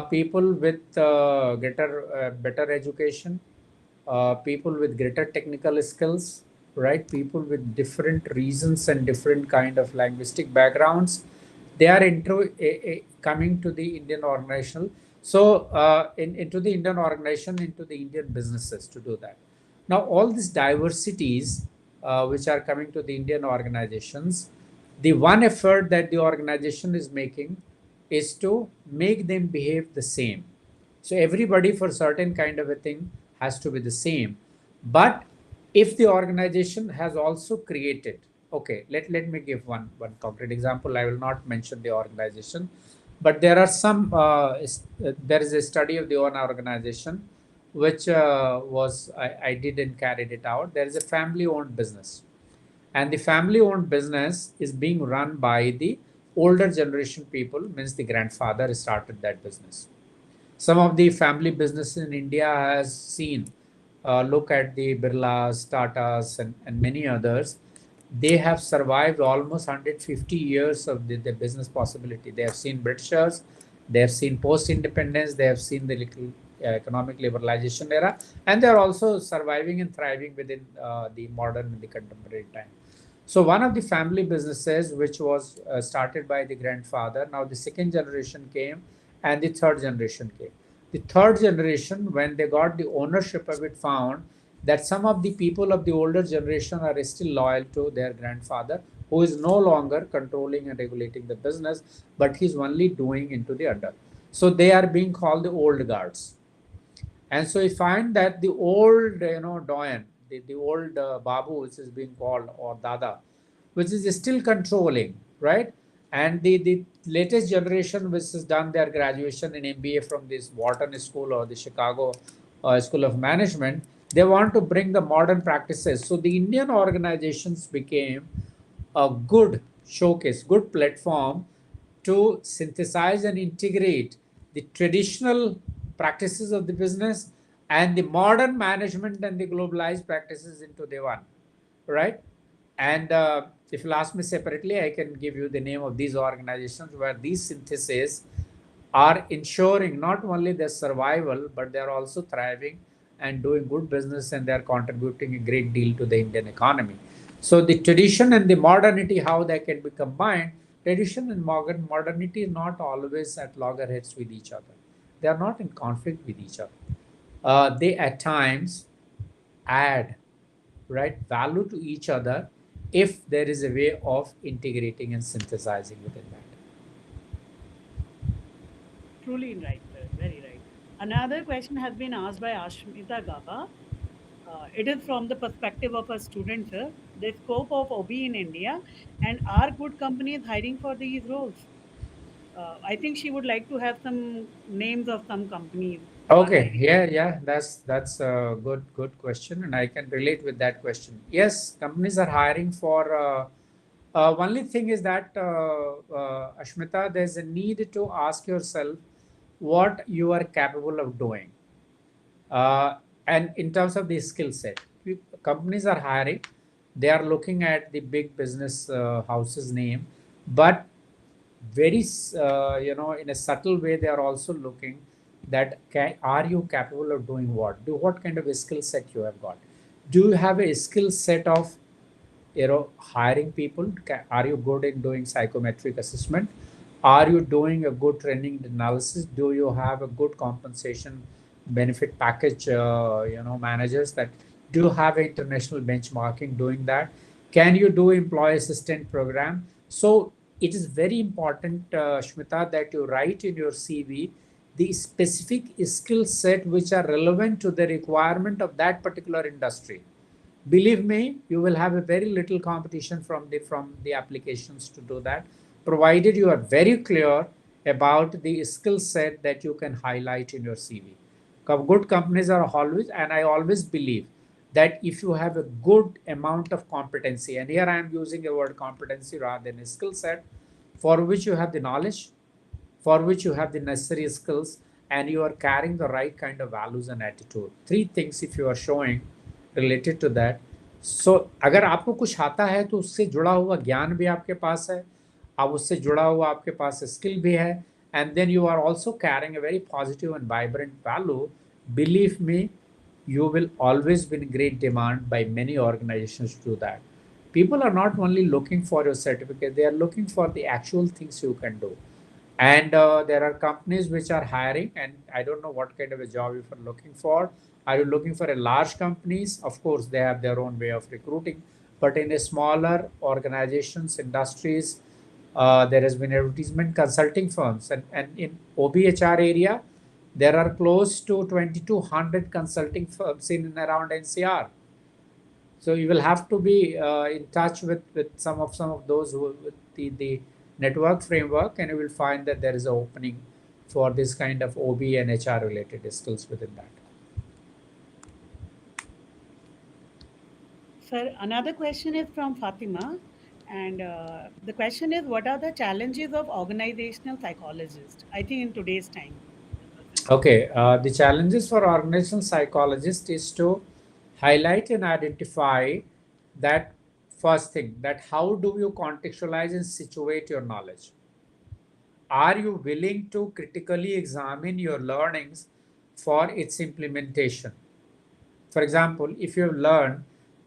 People with better education, people with greater technical skills, right? People with different reasons and different kind of linguistic backgrounds, they are coming to the Indian organizational. So into the Indian organization, into the Indian businesses to do that. Now, all these diversities which are coming to the Indian organizations, the one effort that the organization is making is to make them behave the same. So everybody for certain kind of a thing has to be the same. But if the organization has also created, okay, let me give one concrete example. I will not mention the organization, but there are some, there is a study of the one organization which I didn't carry it out. There is a family owned business, and the family owned business is being run by the older generation people, means the grandfather started that business. Some of the family businesses in India has seen, look at the Birlas, Tatas, and many others. They have survived almost 150 years of the business possibility. They have seen Britishers, they have seen post-independence, they have seen the little economic liberalization era, and they are also surviving and thriving within the modern and the contemporary time. So one of the family businesses which was started by the grandfather, now the second generation came and the third generation came. The third generation, when they got the ownership of it, found that some of the people of the older generation are still loyal to their grandfather, who is no longer controlling and regulating the business, but he's only doing into the under. So they are being called the old guards. And so you find that the old, doyen, the old babu, which is being called, or dada, which is still controlling, right? And the latest generation, which has done their graduation in MBA from this Wharton School or the Chicago School of Management, they want to bring the modern practices. So the Indian organizations became a good showcase, good platform to synthesize and integrate the traditional practices of the business and the modern management and the globalized practices into the one, right? And if you'll ask me separately, I can give you the name of these organizations where these syntheses are ensuring not only their survival, but they're also thriving and doing good business, and they're contributing a great deal to the Indian economy. So the tradition and the modernity, how they can be combined, tradition and modernity is not always at loggerheads with each other. They are not in conflict with each other. They at times add, right, value to each other if there is a way of integrating and synthesizing within that. Truly right, sir. Very right. Another question has been asked by Ashmita Gaba. It is from the perspective of a student, sir. The scope of OB in India, and are good companies hiring for these roles? I think she would like to have some names of some companies who are Okay, hiring. yeah, that's a good question, and I can relate with that question. Yes, companies are hiring for. Only thing is that Ashmita, there's a need to ask yourself what you are capable of doing, and in terms of the skill set, companies are hiring. They are looking at the big business houses name, but very in a subtle way they are also looking that are you capable of doing what kind of a skill set you have got. Do you have a skill set of hiring people? Are you good in doing psychometric assessment? Are you doing a good training analysis? Do you have a good compensation benefit package managers? That do you have international benchmarking doing that? Can you do employee assistant program? So it is very important, Shmita, that you write in your CV the specific skill set which are relevant to the requirement of that particular industry. Believe me, you will have a very little competition from the applications to do that, provided you are very clear about the skill set that you can highlight in your CV. Good companies are always, and I always believe that if you have a good amount of competency, and here I am using the word competency rather than a skill set, for which you have the knowledge, for which you have the necessary skills, and you are carrying the right kind of values and attitude. Three things if you are showing related to that. So अगर आपको कुछ आता है तो उससे जुड़ा हुआ ज्ञान भी आपके पास है, अब उससे जुड़ा हुआ आपके पास स्किल भी है, and then you are also carrying a very positive and vibrant value. Believe me, you will always be in great demand by many organizations to do that. People are not only looking for your certificate, they are looking for the actual things you can do. And there are companies which are hiring, and I don't know what kind of a job you are looking for. Are you looking for a large companies? Of course, they have their own way of recruiting, but in a smaller organizations, industries, there has been advertisement consulting firms, and in OBHR area, there are close to 2,200 consulting firms in and around NCR. So you will have to be in touch with some of those who with the network framework, and you will find that there is an opening for this kind of OB and HR related skills within that. Sir, another question is from Fatima, and the question is, what are the challenges of organizational psychologists? I think in today's time. Okay, the challenges for organizational psychologists is to highlight and identify that first thing, that how do you contextualize and situate your knowledge? Are you willing to critically examine your learnings for its implementation? For example, if you have learned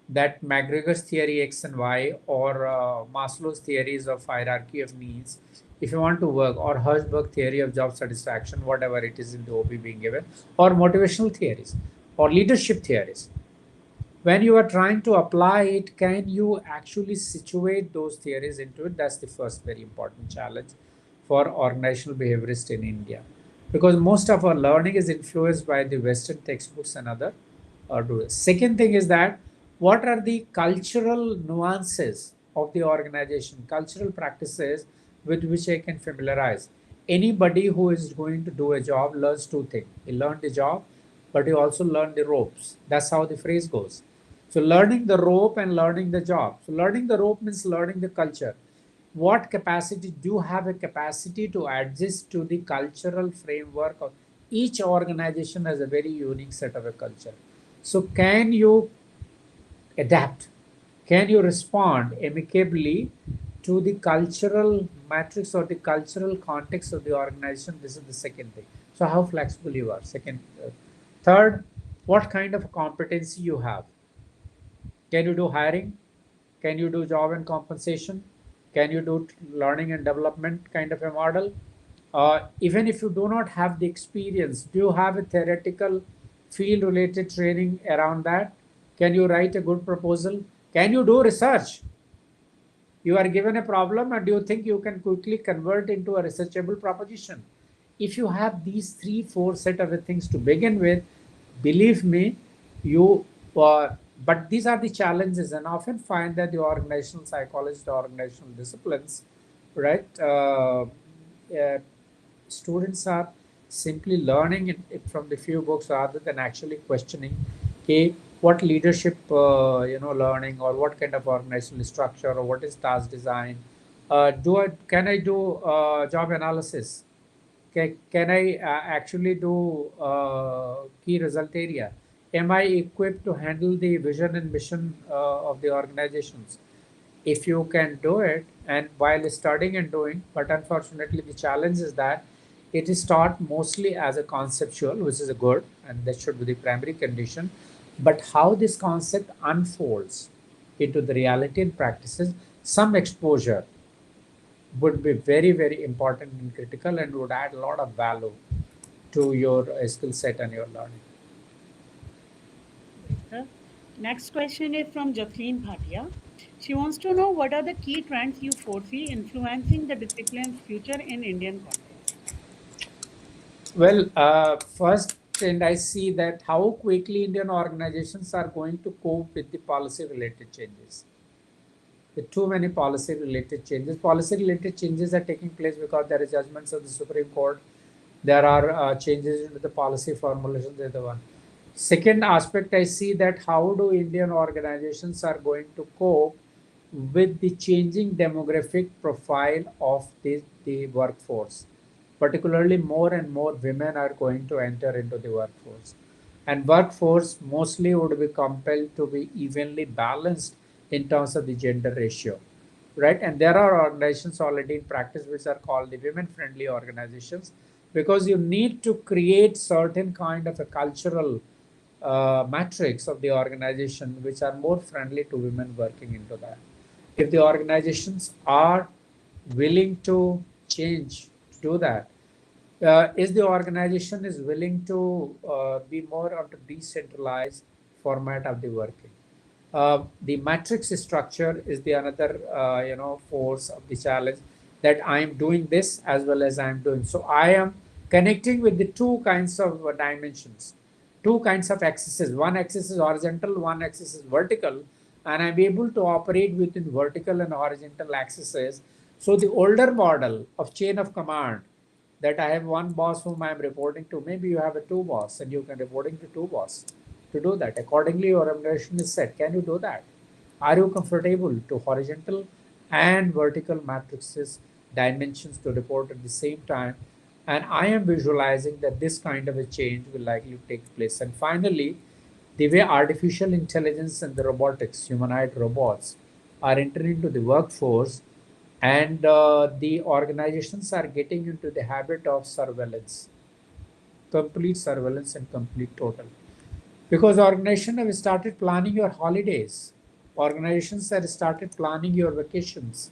that McGregor's theory X and Y, or Maslow's theories of hierarchy of needs, if you want to work, or Hirschberg theory of job satisfaction, whatever it is in the OB being given, or motivational theories, or leadership theories, when you are trying to apply it, can you actually situate those theories into it? That's the first very important challenge for organizational behaviorists in India, because most of our learning is influenced by the Western textbooks and other doers. Second thing is that what are the cultural nuances of the organization, cultural practices with which I can familiarize. Anybody who is going to do a job learns two things. He learned the job, but he also learned the ropes. That's how the phrase goes. So learning the rope and learning the job. So learning the rope means learning the culture. What capacity do you have? A capacity to adjust to the cultural framework of each organization has a very unique set of a culture. So can you adapt? Can you respond amicably to the cultural matrix or the cultural context of the organization? This is the second thing. So how flexible you are. Second, third, what kind of competency you have. Can you do hiring? Can you do job and compensation? Can you do learning and development kind of a model? Even if you do not have the experience, do you have a theoretical field related training around that? Can you write a good proposal? Can you do research? You are given a problem, and do you think you can quickly convert into a researchable proposition? If you have these 3-4 set of things to begin with, believe me, you but these are the challenges, and often find that the organizational psychology, the organizational disciplines, right? Students are simply learning it from the few books rather than actually questioning, okay, what leadership learning, or what kind of organizational structure, or what is task design. Can I do job analysis? Can I actually do key result area? Am I equipped to handle the vision and mission of the organizations? If you can do it, and while studying and doing, but unfortunately the challenge is that it is taught mostly as a conceptual, which is a good, and that should be the primary condition. But how this concept unfolds into the reality and practices, some exposure would be very, very important and critical, and would add a lot of value to your skill set and your learning. Next question is from Jacqueline Bhatia. She wants to know, what are the key trends you foresee influencing the discipline's future in Indian context? Well, first, and I see that how quickly Indian organizations are going to cope with the policy-related changes. With too many policy-related changes. Policy-related changes are taking place because there are judgments of the Supreme Court. There are changes into the policy formulation. That's the one. Second aspect, I see that how do Indian organizations are going to cope with the changing demographic profile of the workforce. Particularly, more and more women are going to enter into the workforce. And workforce mostly would be compelled to be evenly balanced in terms of the gender ratio, right? And there are organizations already in practice which are called the women-friendly organizations, because you need to create certain kind of a cultural matrix of the organization which are more friendly to women working into that. If the organizations are willing to change to do that, is the organization is willing to be more on the decentralized format of the working. The matrix structure is the another force of the challenge, that I am doing this as well as I am doing. So I am connecting with the two kinds of dimensions, two kinds of axes. One axis is horizontal, one axis is vertical, and I'm able to operate within vertical and horizontal axes. So the older model of chain of command, that I have one boss whom I am reporting to, maybe you have a two boss and you can reporting to two boss. To do that, accordingly your remuneration is set. Can you do that? Are you comfortable to horizontal and vertical matrices dimensions to report at the same time? And I am visualizing that this kind of a change will likely take place. And finally, the way artificial intelligence and the robotics, humanoid robots, are entering into the workforce, and the organizations are getting into the habit of surveillance, complete surveillance and complete total. Because organizations have started planning your holidays, organizations have started planning your vacations,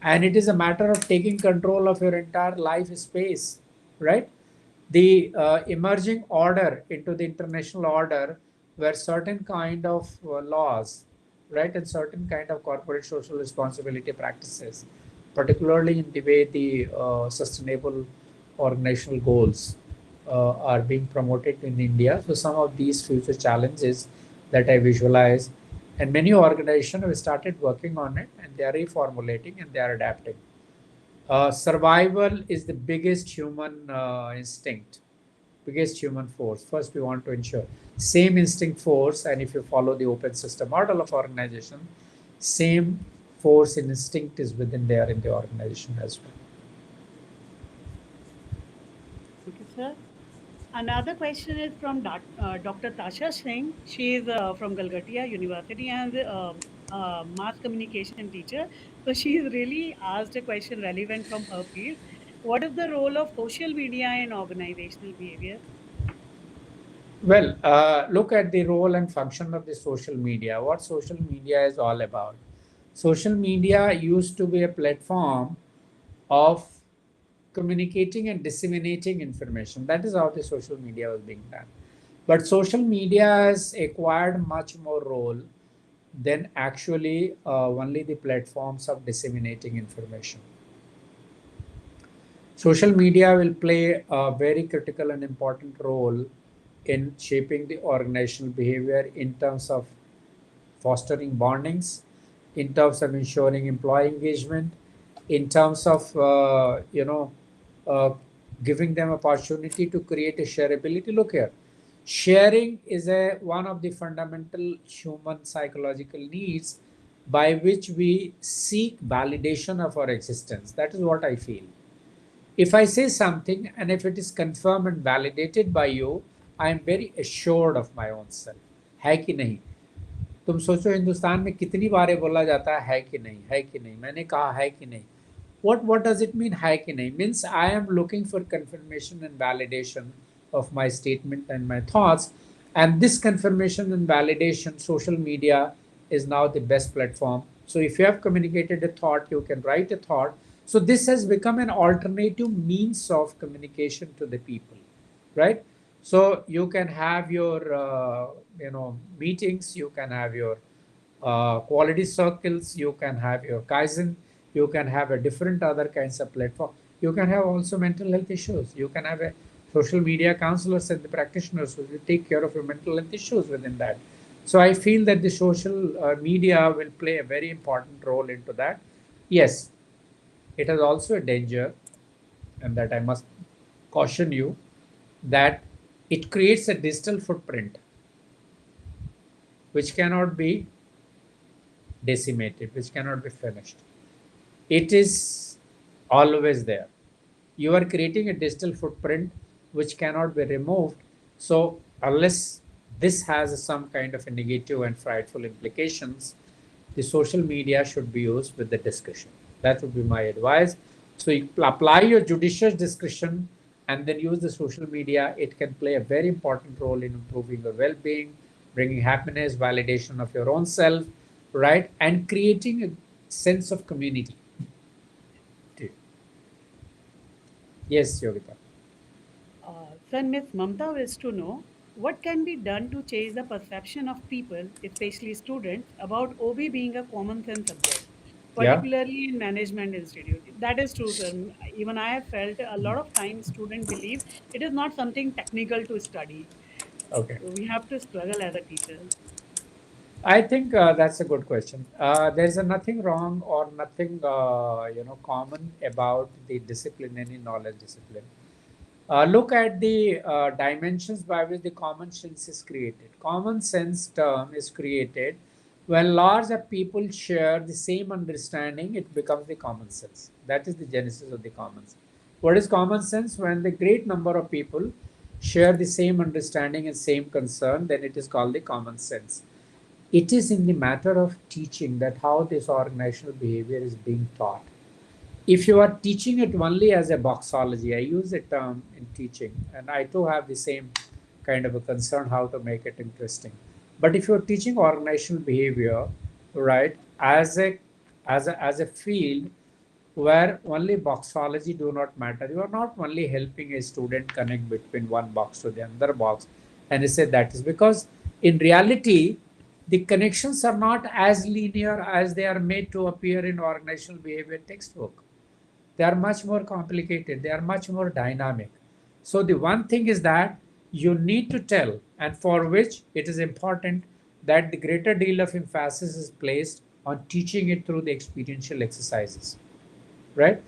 and it is a matter of taking control of your entire life space, right? The emerging order into the international order, where certain kind of laws, right, and certain kind of corporate social responsibility practices, particularly in the way the sustainable organizational goals are being promoted in India. So some of these future challenges that I visualize, and many organizations have started working on it, and they are reformulating and they are adapting. Survival is the biggest human instinct, biggest human force. First, we want to ensure same instinct force, and if you follow the open system model of organization, same force and instinct is within there in the organization as well. Thank you, sir. Another question is from Dr. Tasha Singh. She is from Galgatia University and mass communication teacher. So she is really asked a question relevant from her field. What is the role of social media in organizational behavior? Well, look at the role and function of the social media. What social media is all about. Social media used to be a platform of communicating and disseminating information. That is how the social media was being done. But social media has acquired much more role than actually only the platforms of disseminating information. Social media will play a very critical and important role in shaping the organizational behavior in terms of fostering bondings, in terms of ensuring employee engagement, in terms of giving them opportunity to create a shareability. Look here, sharing is one of the fundamental human psychological needs by which we seek validation of our existence. That is what I feel. If I say something and if it is confirmed and validated by you, I am very assured of my own self. है कि नहीं? तुम सोचो हिंदुस्तान में कितनी बार बोला जाता है कि नहीं, है कि नहीं, मैंने कहा है कि नहीं. What does it mean, है कि नहीं? Means I am looking for confirmation and validation of my statement and my thoughts. And this confirmation and validation, social media is now the best platform. So if you have communicated a thought, you can write a thought. So this has become an alternative means of communication to the people, right? So you can have your meetings, you can have your quality circles, you can have your Kaizen, you can have a different other kinds of platform. You can have also mental health issues. You can have a social media counselors and the practitioners who will take care of your mental health issues within that. So I feel that the social media will play a very important role into that. Yes, it has also a danger, and that I must caution you, that it creates a digital footprint which cannot be decimated, which cannot be finished. It is always there. You are creating a digital footprint which cannot be removed. So unless this has some kind of a negative and frightful implications, the social media should be used with the discretion. That would be my advice. So you apply your judicious discretion and then use the social media, it can play a very important role in improving your well-being, bringing happiness, validation of your own self, right, and creating a sense of community. Yes, Yogita. Sir, Ms. Mamta wishes to know what can be done to change the perception of people, especially students, about OB being a common sense subject, Yeah. particularly in management institute. That is true, sir. Even I have felt a lot of times students believe it is not something technical to study. Okay. So we have to struggle as a teacher. I think that's a good question. There's nothing wrong or nothing common about the discipline, any knowledge discipline. Look at the dimensions by which the common sense is created. Common sense term is created when large of people share the same understanding. It becomes the common sense. That is the genesis of the common sense. What is common sense? When the great number of people share the same understanding and same concern, then it is called the common sense. It is in the matter of teaching that how this organizational behavior is being taught. If you are teaching it only as a boxology, I use the term in teaching, and I too have the same kind of a concern how to make it interesting. But if you're teaching organizational behavior, right, as a field where only boxology do not matter, you are not only helping a student connect between one box to the other box, and they say that is because in reality the connections are not as linear as they are made to appear in organizational behavior textbook. They are much more complicated, they are much more dynamic. So the one thing is that you need to tell, and for which it is important that the greater deal of emphasis is placed on teaching it through the experiential exercises, right?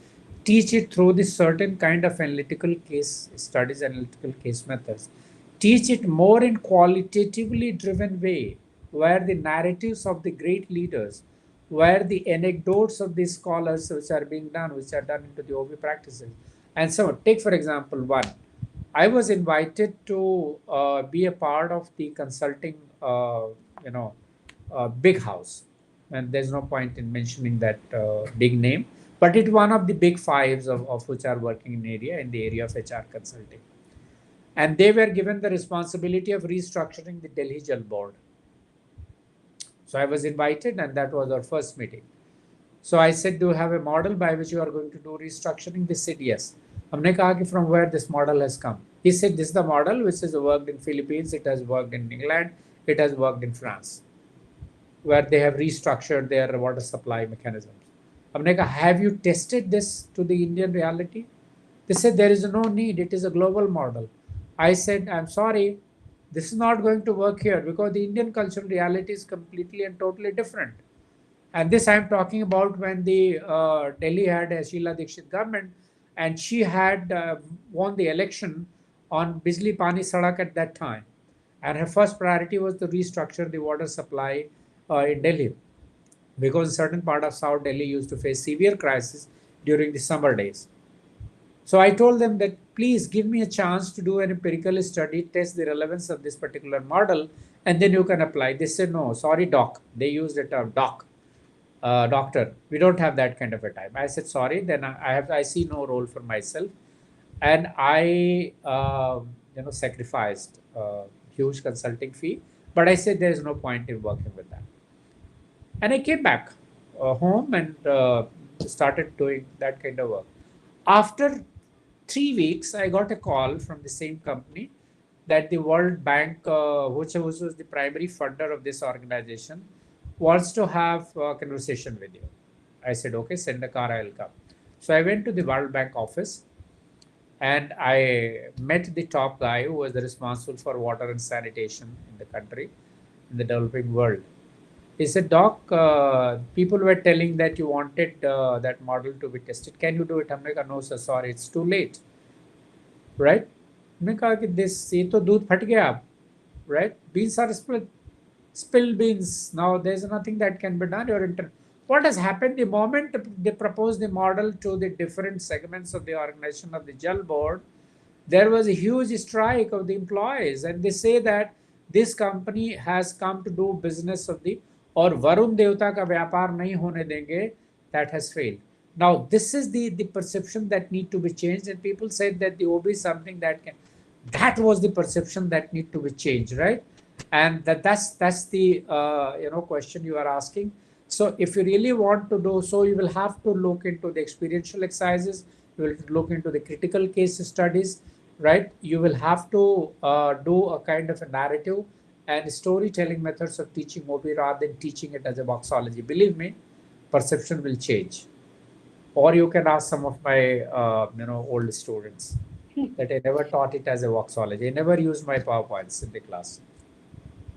Teach it through the certain kind of analytical case studies, analytical case methods. Teach it more in qualitatively driven way, where the narratives of the great leaders, where the anecdotes of these scholars which are being done, which are done into the OB practices. And so take for example one, I was invited to be a part of the consulting, big house, and there's no point in mentioning that big name, but it's one of the big fives of which are working in the area of HR consulting. And they were given the responsibility of restructuring the Delhi Jal Board. So I was invited, and that was our first meeting. So I said, do you have a model by which you are going to do restructuring? They said, yes. हमने कहा कि from where this model has come. He said, this is the model which has worked in Philippines, it has worked in England, it has worked in France, where they have restructured their water supply mechanisms. हमने कहा, have you tested this to the Indian reality? They said, there is no need, it is a global model. I said, I'm sorry, this is not going to work here because the Indian cultural reality is completely and totally different. And this I'm talking about when the Delhi had a Sheila Dikshit government, and she had won the election on Bijli Pani Sadak at that time. And her first priority was to restructure the water supply in Delhi, because a certain part of South Delhi used to face severe crisis during the summer days. So I told them that please give me a chance to do an empirical study, test the relevance of this particular model, and then you can apply. They said, no, sorry, doc. They used the term doc. Doctor, we don't have that kind of a time. I said, sorry, then I see no role for myself. And I sacrificed a huge consulting fee, but I said there is no point in working with that. And I came back home and started doing that kind of work. After 3 weeks, I got a call from the same company that the World Bank, which was the primary funder of this organization, wants to have a conversation with you. I said, okay, send a car, I'll come. So I went to the World Bank office and I met the top guy who was responsible for water and sanitation in the country, in the developing world. He said, Doc, people were telling that you wanted that model to be tested. Can you do it? हमने कहा, no, sir, sorry, it's too late. Right? हमने कहा कि ये तो दूध फट गया, right? Beans are spilled beans. Now there's nothing that can be done. What has happened the moment they proposed the model to the different segments of the organization of the Jal board, there was a huge strike of the employees, and they say that this company has come to do business of the और वरुण देवता का व्यापार नहीं होने देंगे, that has failed. Now, this is the perception that need to be changed, and people said that the OB is something that can. That was the perception that need to be changed, right? And that's the question you are asking. So, if you really want to do so, you will have to look into the experiential exercises. You will look into the critical case studies, right? You will have to do a kind of a narrative and storytelling methods of teaching OB rather than teaching it as a boxology. Believe me, perception will change. Or you can ask some of my old students that I never taught it as a voxology. I never used my PowerPoints in the class.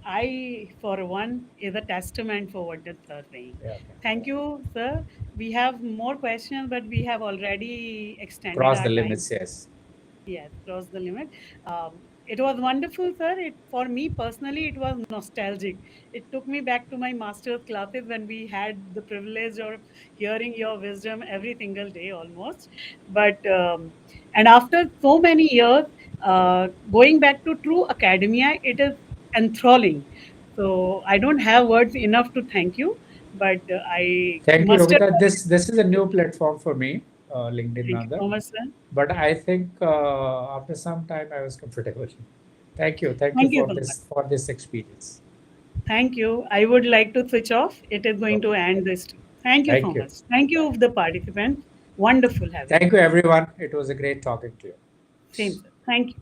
I, for one, is a testament for what the sir saying. Yeah. Thank you, sir. We have more questions, but we have already extended Cross our the time. limits, yes. Yes, cross the limit. It was wonderful, sir. For me personally, it was nostalgic. It took me back to my master's classes when we had the privilege of hearing your wisdom every single day almost. But and after so many years, going back to true academia, it is enthralling. So I don't have words enough to thank you, but I Thank you, must have. Rovita. This is a new platform for me, LinkedIn Thank you Nanda. so much, sir. But I think after some time I was comfortable. Thank you Thank you so much. for this experience. Thank you. I would like to switch off. It is going to end this. Thank you so Thank you. much. Thank you, the participants. Wonderful having you. Thank you, everyone. It was a great talking to you. Same, sir. Thank you.